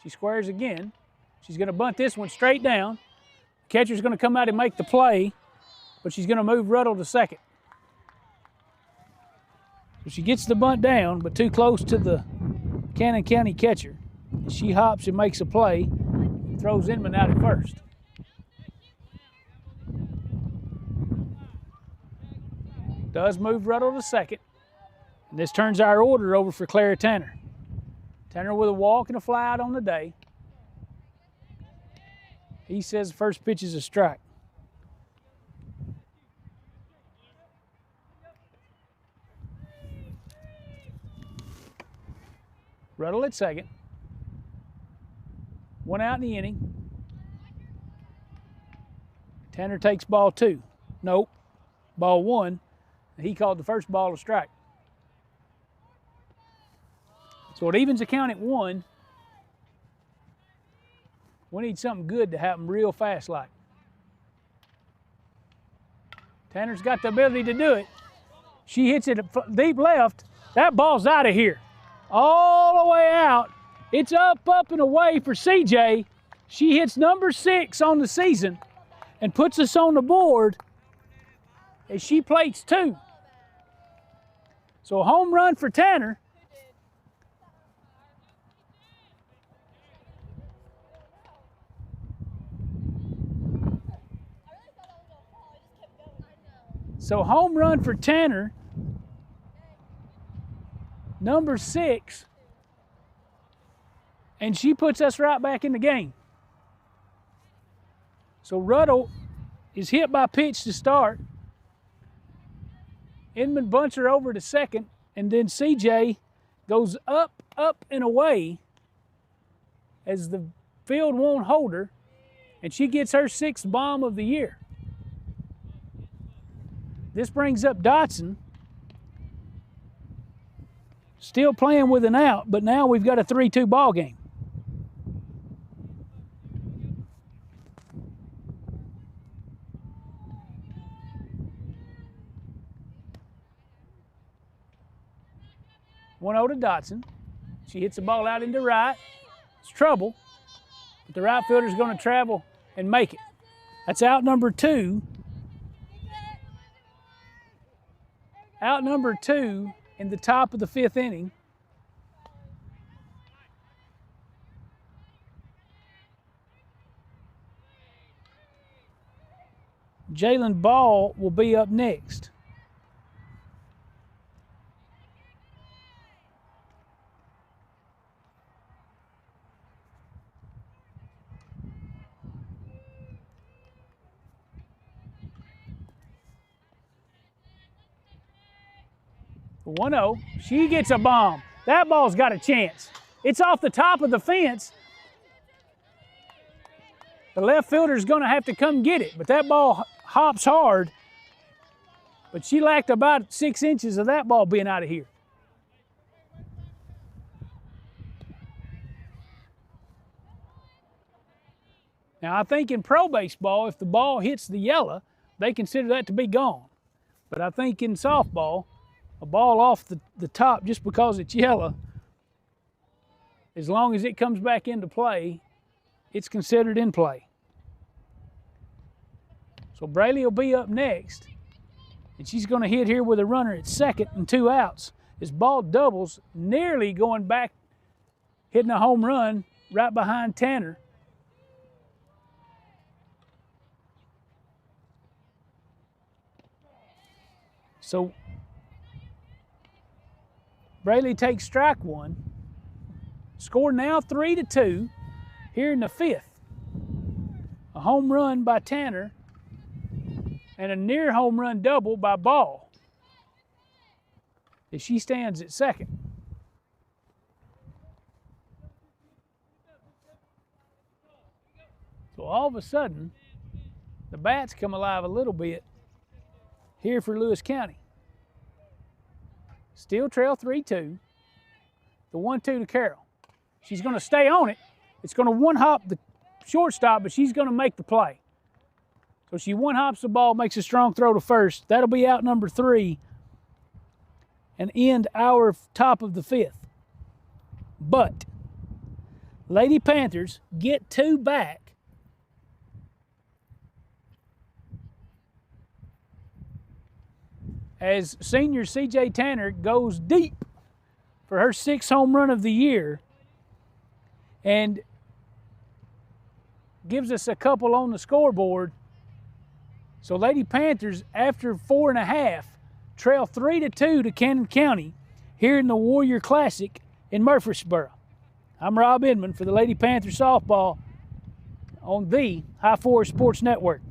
She squares again. She's going to bunt this one straight down. The catcher's going to come out and make the play, but she's going to move Ruddle to second. So she gets the bunt down, but too close to the Cannon County catcher. And she hops and makes a play, and throws Inman out at first. Does move Ruddle to second. And this turns our order over for Clara Tanner. Tanner with a walk and a fly out on the day. He says the first pitch is a strike. Ruddle at second. 1 out in the inning. Tanner takes ball 2. Nope. Ball 1. He called the first ball a strike. So it evens the count at 1. We need something good to happen real fast like. Tanner's got the ability to do it. She hits it deep left. That ball's out of here. All the way out. It's up, and away for CJ. She hits number 6 on the season and puts us on the board as she plates 2. So a home run for Tanner. So home run for Tanner, number 6, and she puts us right back in the game. So Ruddle is hit by pitch to start. Inman bunts her over to second, and then CJ goes up, and away as the field won't hold her, and she gets her 6th bomb of the year. This brings up Dotson. Still playing with an out, but now we've got a 3-2 ball game. One 0 to Dotson. She hits the ball out into right. It's trouble, but the right fielder's going to travel and make it. That's out number 2. Out number 2 in the top of the 5th inning. Jalen Ball will be up next. The 1-0. She gets a bomb. That ball's got a chance. It's off the top of the fence. The left fielder's going to have to come get it, but that ball hops hard. But she lacked about 6 inches of that ball being out of here. Now, I think in pro baseball, if the ball hits the yellow, they consider that to be gone. But I think in softball, a ball off the top just because it's yellow, as long as it comes back into play, it's considered in play. So Braley will be up next, and she's going to hit here with a runner at second and 2 outs. This ball doubles, nearly going back, hitting a home run right behind Tanner. So Braley takes strike 1. Score now 3-2 here in the 5th. A home run by Tanner and a near home run double by Ball as she stands at second. So all of a sudden, the bats come alive a little bit here for Lewis County. Still trail 3-2. The 1-2 to Carroll. She's going to stay on it. It's going to one-hop the shortstop, but she's going to make the play. So she one-hops the ball, makes a strong throw to first. That'll be out number 3 and end our top of the 5th. But Lady Panthers get 2 back. As senior C.J. Tanner goes deep for her 6th home run of the year and gives us a couple on the scoreboard. So Lady Panthers, after 4.5, trail 3-2 to Cannon County here in the Warrior Classic in Murfreesboro. I'm Rob Inman for the Lady Panthers softball on the High Forest Sports Network.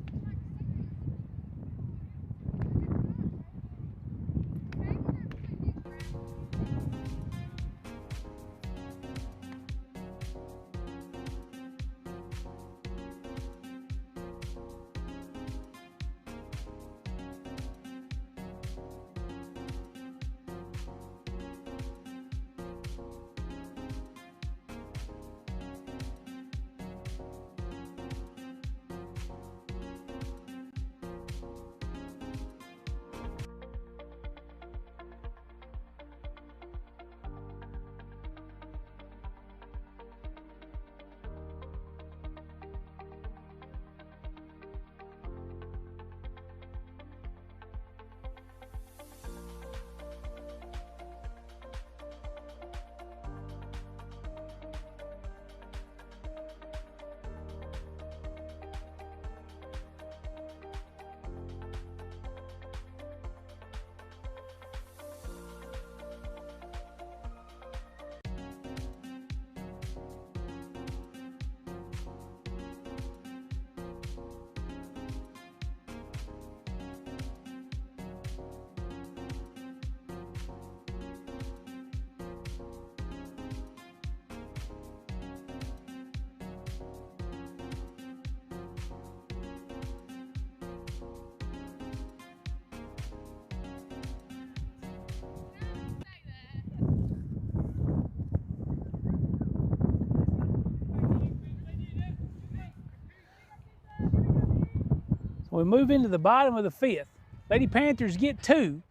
We move into the bottom of the 5th. Lady Panthers get 2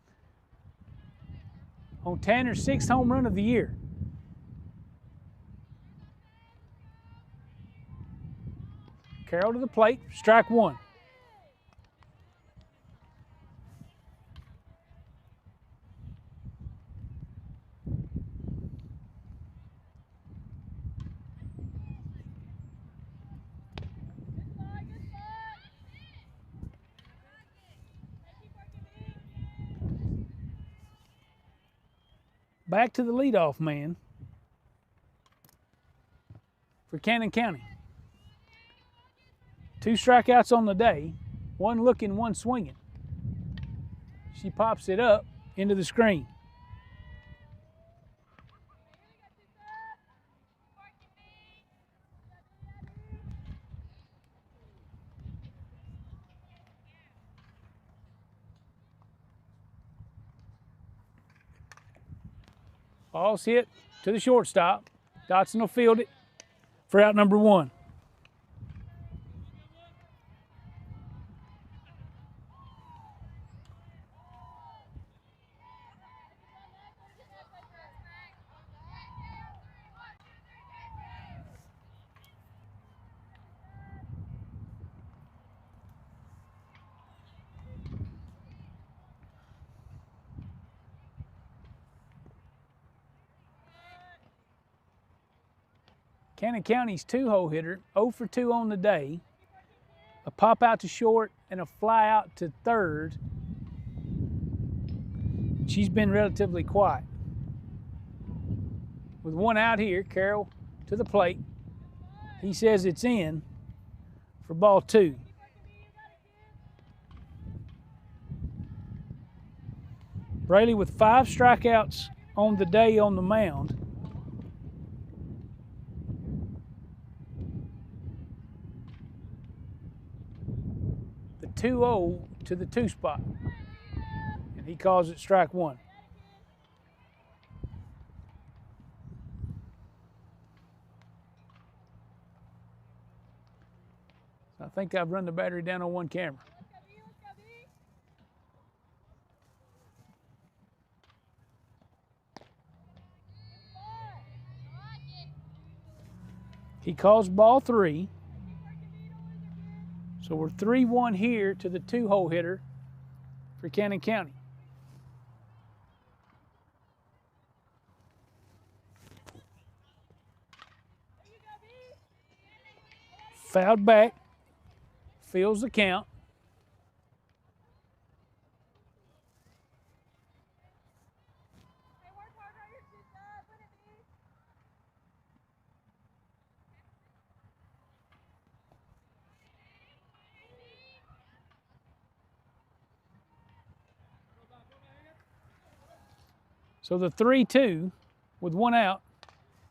on Tanner's 6th home run of the year. Carroll to the plate, strike one. Back to the leadoff man for Cannon County. 2 strikeouts on the day, 1 looking, 1 swinging. She pops it up into the screen. Ball's hit to the shortstop. Dotson will field it for out number 1. Cannon County's 2-hole hitter, 0 for 2 on the day. A pop out to short and a fly out to third. She's been relatively quiet. With 1 out here, Carroll to the plate. He says it's in for ball 2. Braley with 5 strikeouts on the day on the mound. The 2-0 to the 2 spot. And he calls it strike 1. I think I've run the battery down on 1 camera. He calls ball 3. So we're 3-1 here to the 2-hole hitter for Cannon County. Fouled back, fills the count. So the 3-2 with 1 out.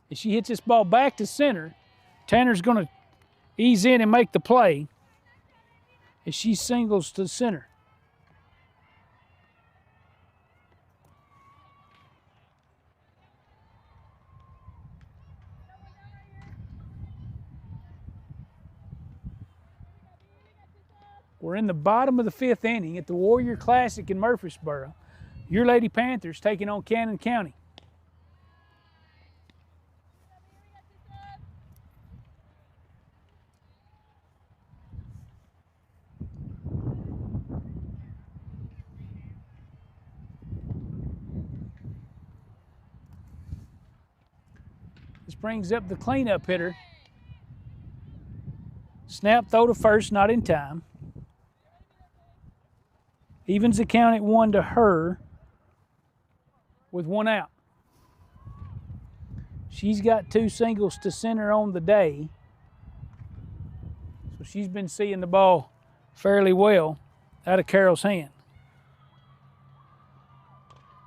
If she hits this ball back to center, Tanner's going to ease in and make the play as she singles to center. We're in the bottom of the 5th inning at the Warrior Classic in Murfreesboro. Your Lady Panthers taking on Cannon County. This brings up the cleanup hitter. Snap, throw to first, not in time. Evens the count at 1 to her with 1 out. She's got 2 singles to center on the day. So she's been seeing the ball fairly well out of Carroll's hand.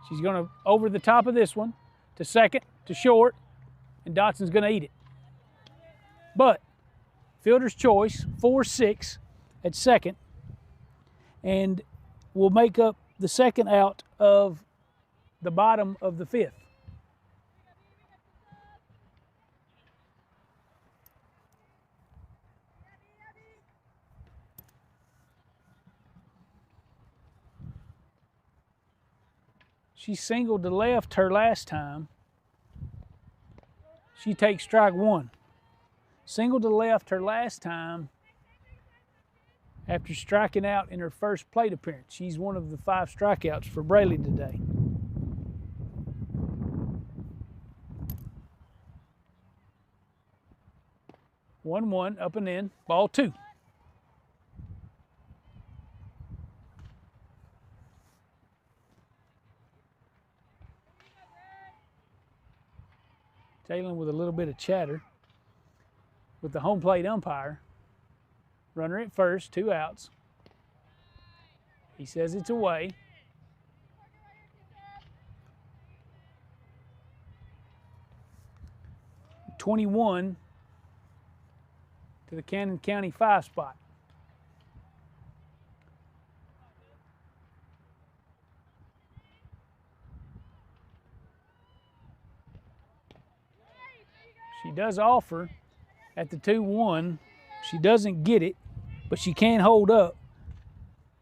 She's going to over the top of this one to second, to short, and Dotson's going to eat it. But fielder's choice, 4-6 at second, and will make up the second out of the bottom of the 5th. She singled to left her last time. She takes strike 1. Singled to left her last time after striking out in her first plate appearance. She's one of the 5 strikeouts for Braley today. One, up and in, ball 2. Jalen with a little bit of chatter with the home plate umpire. Runner at first, 2 outs. He says it's away. (21) to the Cannon County 5 spot. She does offer at the 2-1. She doesn't get it, but she can hold up.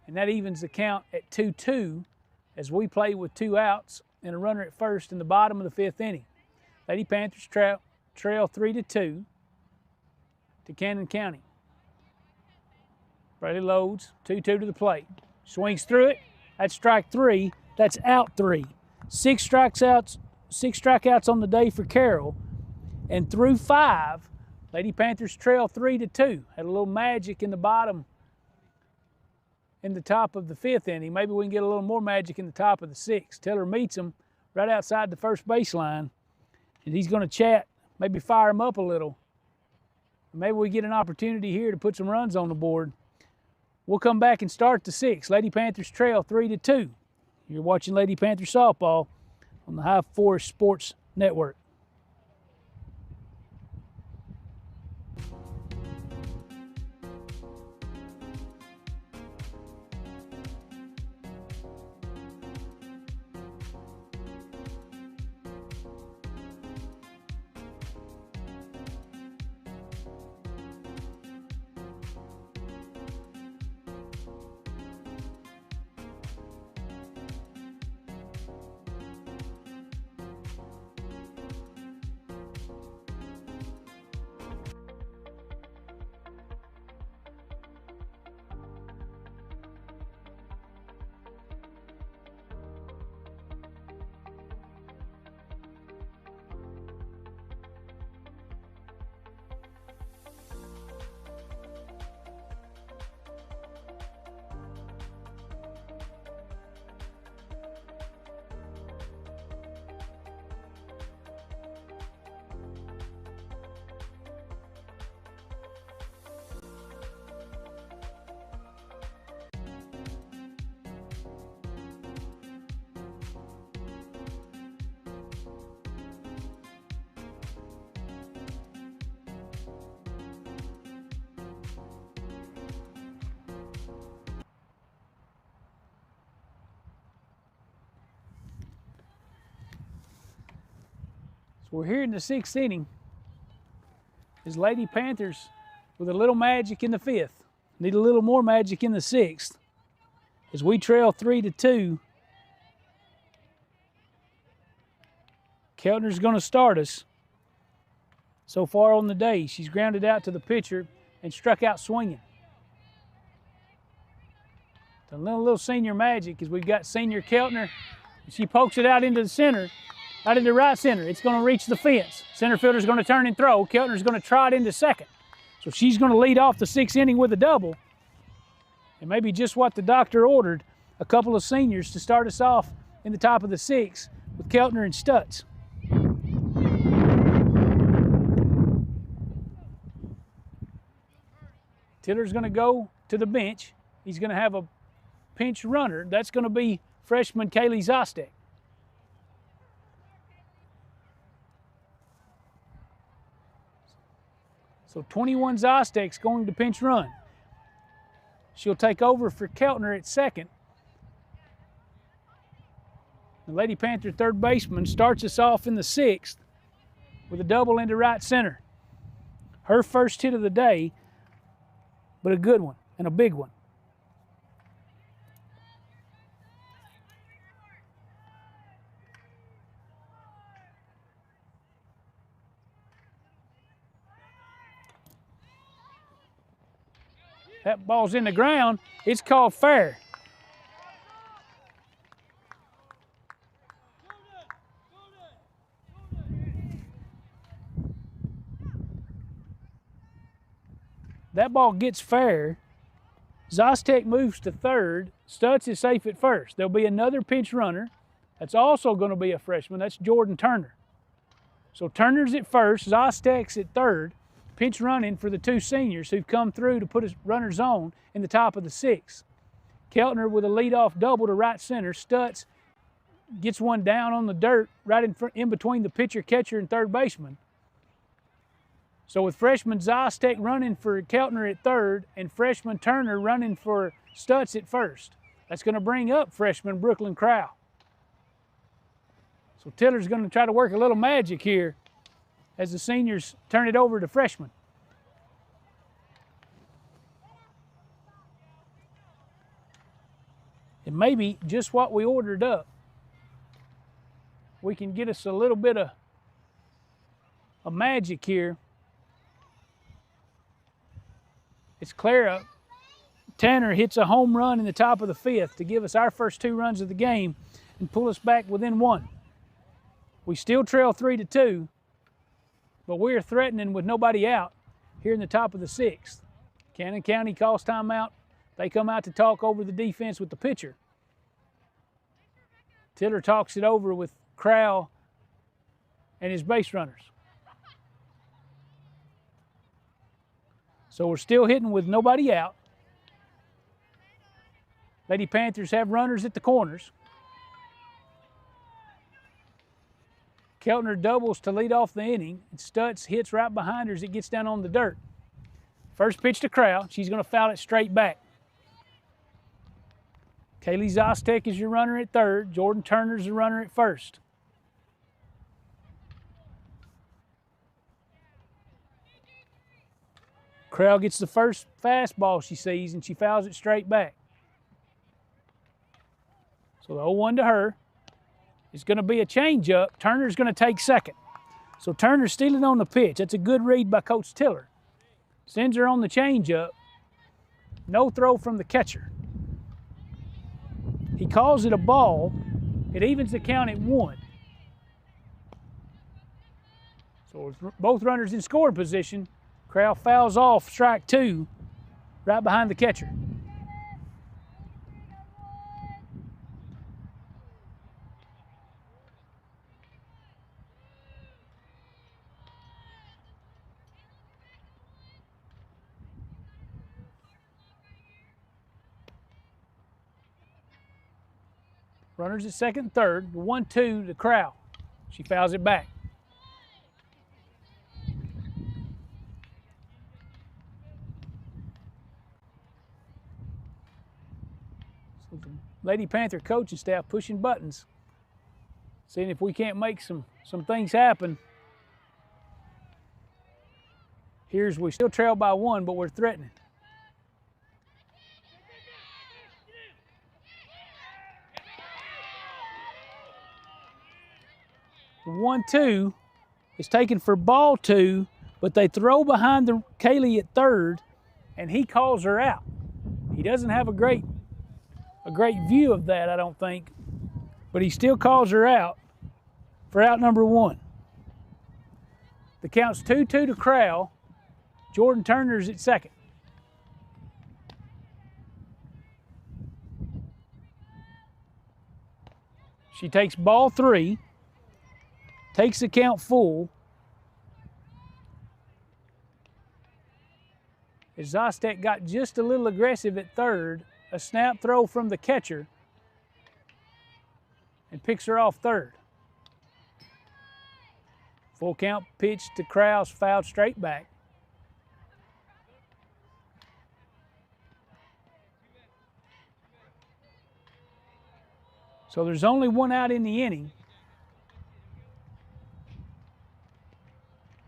And that evens the count at 2-2 as we play with 2 outs and a runner at first in the bottom of the 5th inning. Lady Panthers trail 3-2 to Cannon County. Braley loads, 2-2 to the plate. Swings through it. That's strike 3. That's out 3. 6 strikeouts on the day for Carroll. And through 5, Lady Panthers trail 3-2. Had a little magic in the bottom, in the top of the 5th inning. Maybe we can get a little more magic in the top of the 6th. Tiller meets him right outside the first baseline, and he's going to chat, maybe fire him up a little. Maybe we get an opportunity here to put some runs on the board. We'll come back and start the 6th. Lady Panthers trail 3-2. You're watching Lady Panther softball on the High Forest Sports Network. We're here in the 6th inning. Is Lady Panthers with a little magic in the 5th. Need a little more magic in the 6th. As we trail 3-2. Keltner's going to start us. So far on the day, she's grounded out to the pitcher and struck out swinging. A little senior magic as we've got senior Keltner. She pokes it out into the center. Out into right center. It's going to reach the fence. Center fielder's going to turn and throw. Keltner's going to trot into second. So she's going to lead off the 6th inning with a double. And maybe just what the doctor ordered, a couple of seniors to start us off in the top of the 6th with Keltner and Stutz. Tiller's going to go to the bench. He's going to have a pinch runner. That's going to be freshman Kaylee Zostek. So 21 Zostek's going to pinch run. She'll take over for Keltner at second. The Lady Panther third baseman starts us off in the 6th with a double into right center. Her first hit of the day, but a good one and a big one. That ball's in the ground. It's called fair. That ball gets fair. Zostech moves to third. Stutz is safe at first. There'll be another pinch runner. That's also going to be a freshman. That's Jordan Turner. So Turner's at first, Zostech's at third. Pinch running for the two seniors who've come through to put his runner's on in the top of the sixth. Keltner with a leadoff double to right center. Stutz gets one down on the dirt right in between the pitcher, catcher, and third baseman. So with freshman Zostech running for Keltner at third and freshman Turner running for Stutz at first. That's going to bring up freshman Brooklyn Crowell. So Tiller's going to try to work a little magic here as the seniors turn it over to freshmen. And maybe just what we ordered up, we can get us a little bit of magic here. It's Clara. Tanner hits a home run in the top of the fifth to give us our first 2 runs of the game and pull us back within 1. We still trail 3-2, but we're threatening with nobody out here in the top of the 6th. Cannon County calls timeout. They come out to talk over the defense with the pitcher. Tiller talks it over with Crowell and his base runners. So we're still hitting with nobody out. Lady Panthers have runners at the corners. Keltner doubles to lead off the inning, and Stutz hits right behind her as it gets down on the dirt. First pitch to Crowell. She's going to foul it straight back. Kaylee Zostech is your runner at third. Jordan Turner's the runner at first. Crowell gets the first fastball she sees, and she fouls it straight back. So the 0-1 to her. It's going to be a changeup. Turner's going to take second. So Turner's stealing on the pitch. That's a good read by Coach Tiller. Sends her on the changeup. No throw from the catcher. He calls it a ball. It evens the count at 1. So with both runners in scoring position, Crowell fouls off strike 2 right behind the catcher. Runners at second and third. 1-2 to Crowell. She fouls it back. So the Lady Panther coaching staff pushing buttons, seeing if we can't make some things happen. Here's we still trail by 1, but we're threatening. 1-2 is taken for ball 2, but they throw behind the Kaylee at third, and he calls her out. He doesn't have a great view of that, I don't think, but he still calls her out for out number 1. The count's 2-2 to Crowell. Jordan Turner's at second. She takes ball 3. Takes the count full. As Zostech got just a little aggressive at third, a snap throw from the catcher and picks her off third. Full count pitch to Krause, fouled straight back. So there's only 1 out in the inning.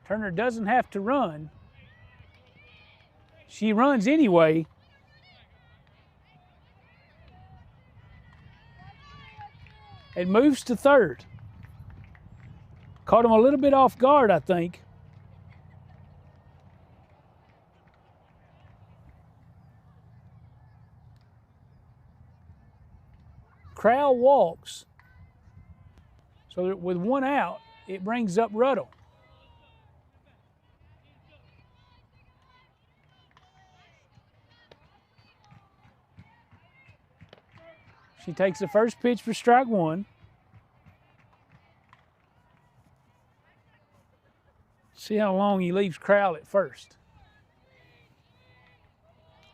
Turner doesn't have to run. She runs anyway. And moves to third. Caught him a little bit off guard, I think. Crowell walks, so that with one out, it brings up Ruddle. She takes the first pitch for strike one. See how long he leaves Crowell at first.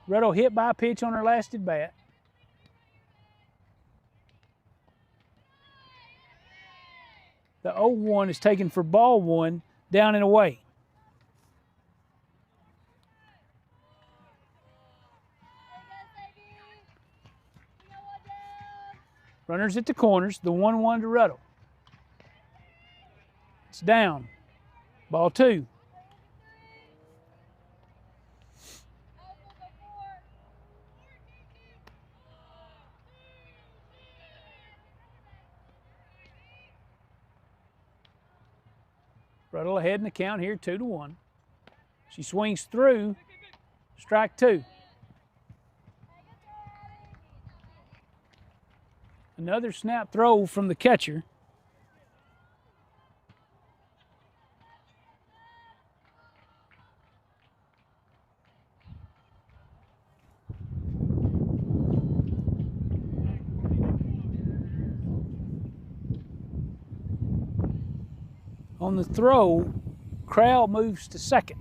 Ruddle hit by a pitch on her last at bat. The 0-1 is taken for ball one, down and away. Runners at the corners, the 1-1 to Ruddle. It's down. Ball two. Ruddle ahead in the count here, 2-1. She swings through, strike two. Another snap throw from the catcher. On the throw, Crowell moves to second.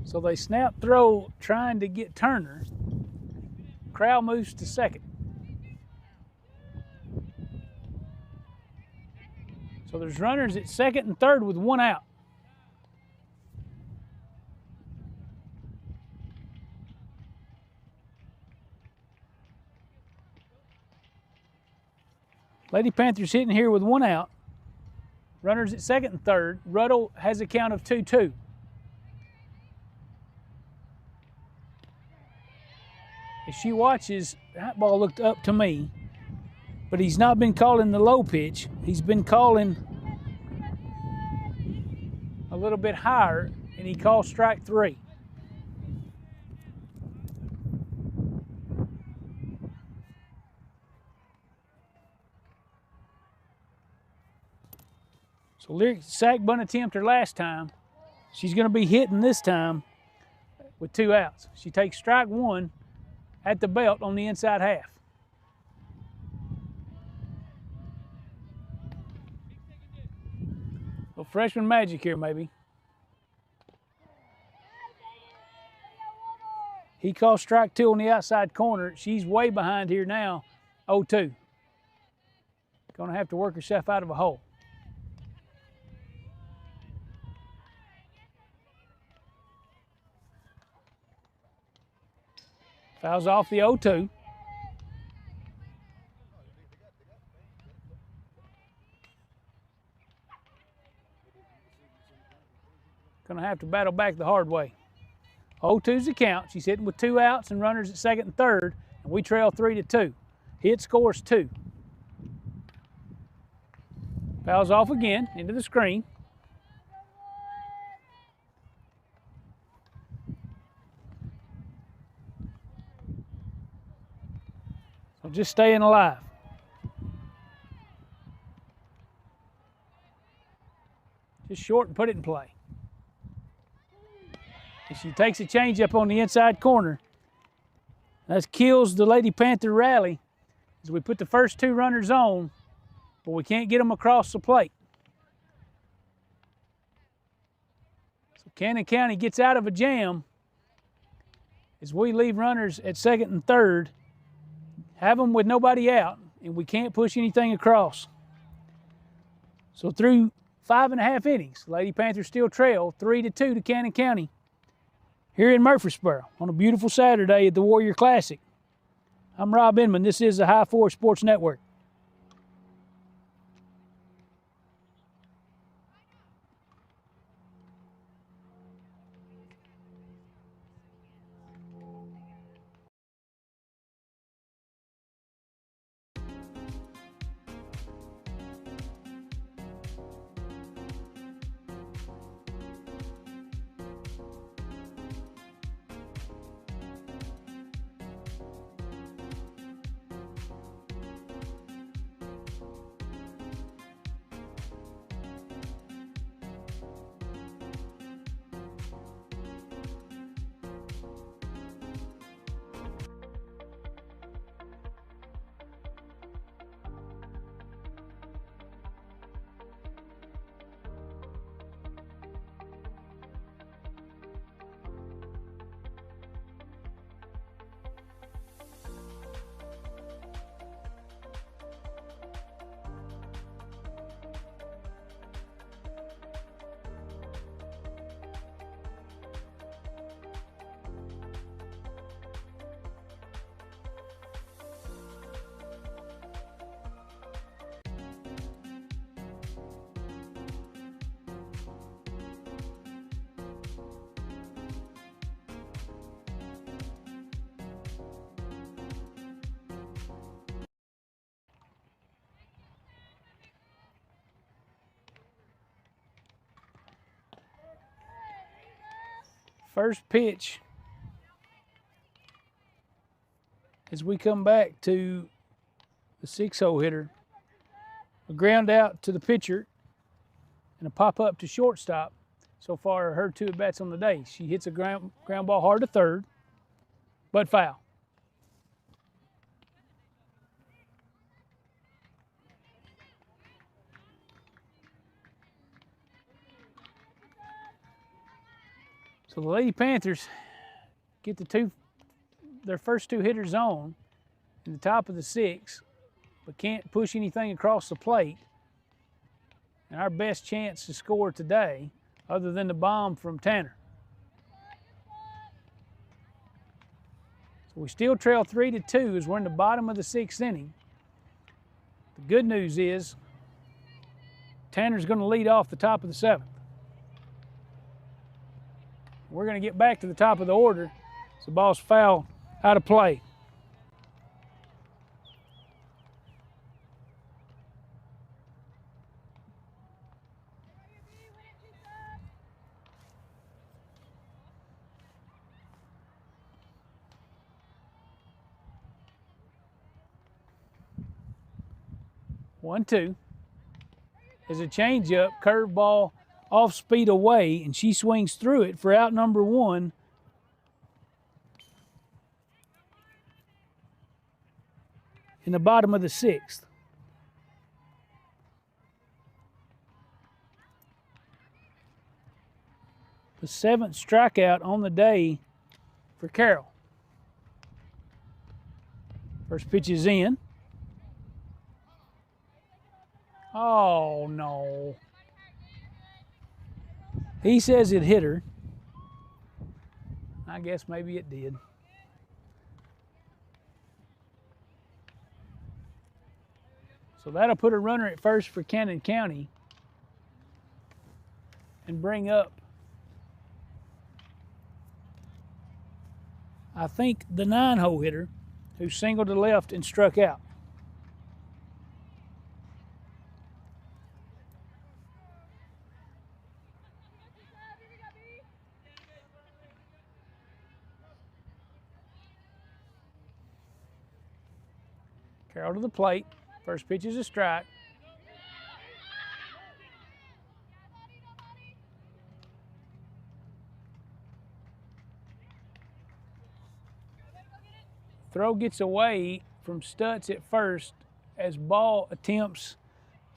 So they snap throw trying to get Turner. Crowell moves to second. So there's runners at second and third with one out. Lady Panthers hitting here with one out. Runners at second and third. Ruddle has a count of 2-2. As she watches, that ball looked up to me, but he's not been calling the low pitch. He's been calling a little bit higher, and he called strike three. So Lyric sack bunt attempt her last time. She's going to be hitting this time with two outs. She takes strike one at the belt on the inside half. Well, freshman magic here, maybe. He calls strike two on the outside corner. She's way behind here now, 0-2. Gonna have to work herself out of a hole. Fouls off the 0-2. Gonna have to battle back the hard way. 0-2's the count. She's hitting with two outs and runners at second and third, and we trail 3-2. Hit scores 2. Fouls off again into the screen. So just staying alive. Just short and put it in play. And she takes a changeup on the inside corner. That kills the Lady Panther rally as we put the first two runners on, but we can't get them across the plate. So Cannon County gets out of a jam as we leave runners at second and third, have them with nobody out, and we can't push anything across. So through 5.5 innings, Lady Panthers still trail 3-2 to Cannon County here in Murfreesboro on a beautiful Saturday at the Warrior Classic. I'm Rob Inman. This is the High Four Sports Network. First pitch as we come back to the 6-hole hitter. A ground out to the pitcher and a pop up to shortstop. So far, her 2 at-bats on the day. She hits a ground ball hard to third, but foul. So the Lady Panthers get their first 2 hitters on in the top of the 6, but can't push anything across the plate. And our best chance to score today, other than the bomb from Tanner. So we still trail 3-2 as we're in the bottom of the 6th inning. The good news is Tanner's going to lead off the top of the 7th. We're going to get back to the top of the order. So the ball's foul out of play. One, two. There's a changeup, curveball, off speed away, and she swings through it for out number 1. In the bottom of the 6th. The 7th strikeout on the day for Carroll. First pitch is in. Oh, no. He says it hit her. I guess maybe it did. So that'll put a runner at first for Cannon County and bring up, I think, the 9-hole hitter who singled to left and struck out. Carroll to the plate. First pitch is a strike. Throw gets away from Stutz at first as Ball attempts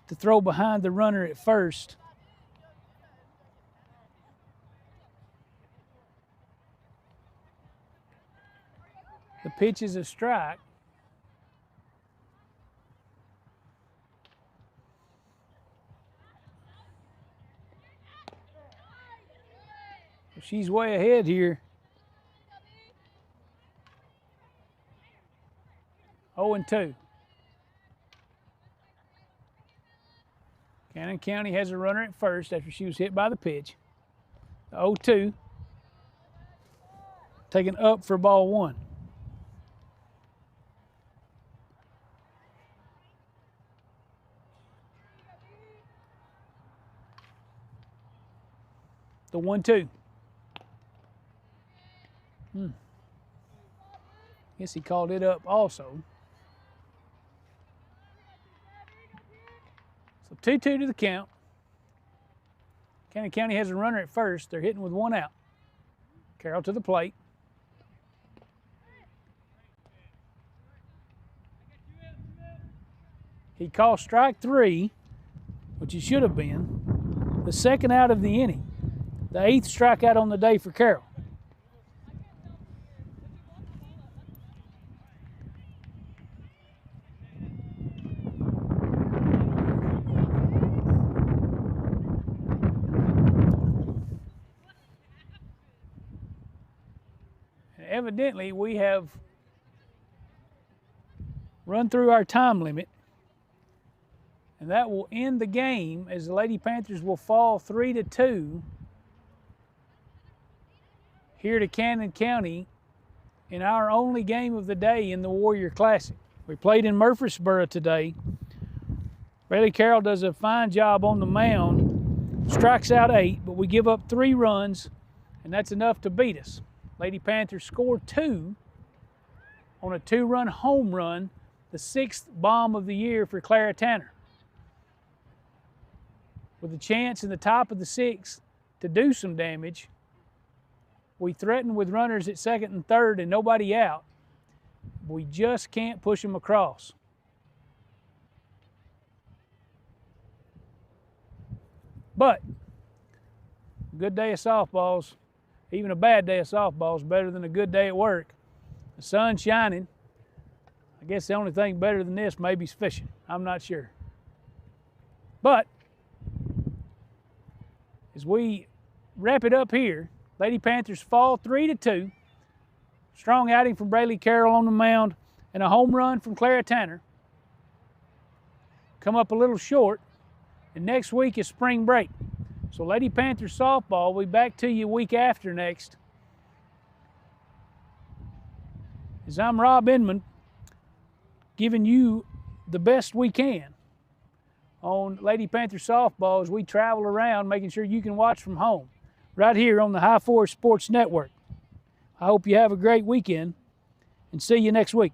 to throw behind the runner at first. The pitch is a strike. She's way ahead here. 0-2. Cannon County has a runner at first after she was hit by the pitch. The 0-2. Taken up for ball 1. The 1-2. Guess he called it up also. So 2-2 to the count. Cannon County has a runner at first. They're hitting with 1 out. Carroll to the plate. He called strike 3, which it should have been, the 2nd out of the inning. The 8th strikeout on the day for Carroll. Evidently, we have run through our time limit, and that will end the game as the Lady Panthers will fall 3-2 here to Cannon County in our only game of the day in the Warrior Classic. We played in Murfreesboro today. Bailey Carroll does a fine job on the mound, strikes out 8, but we give up 3 runs and that's enough to beat us. Lady Panthers scored 2 on a 2-run home run, the 6th bomb of the year for Clara Tanner. With a chance in the top of the 6th to do some damage, we threatened with runners at 2nd and 3rd and nobody out. We just can't push them across. But a good day of softballs, even a bad day of softball, is better than a good day at work. The sun's shining. I guess the only thing better than this maybe is fishing. I'm not sure. But as we wrap it up here, Lady Panthers fall 3-2. Strong outing from Braylee Carroll on the mound and a home run from Clara Tanner. Come up a little short, and next week is spring break. So Lady Panthers softball will be back to you week after next. As I'm Rob Inman, giving you the best we can on Lady Panthers softball as we travel around, making sure you can watch from home, right here on the High Forest Sports Network. I hope you have a great weekend, and see you next week.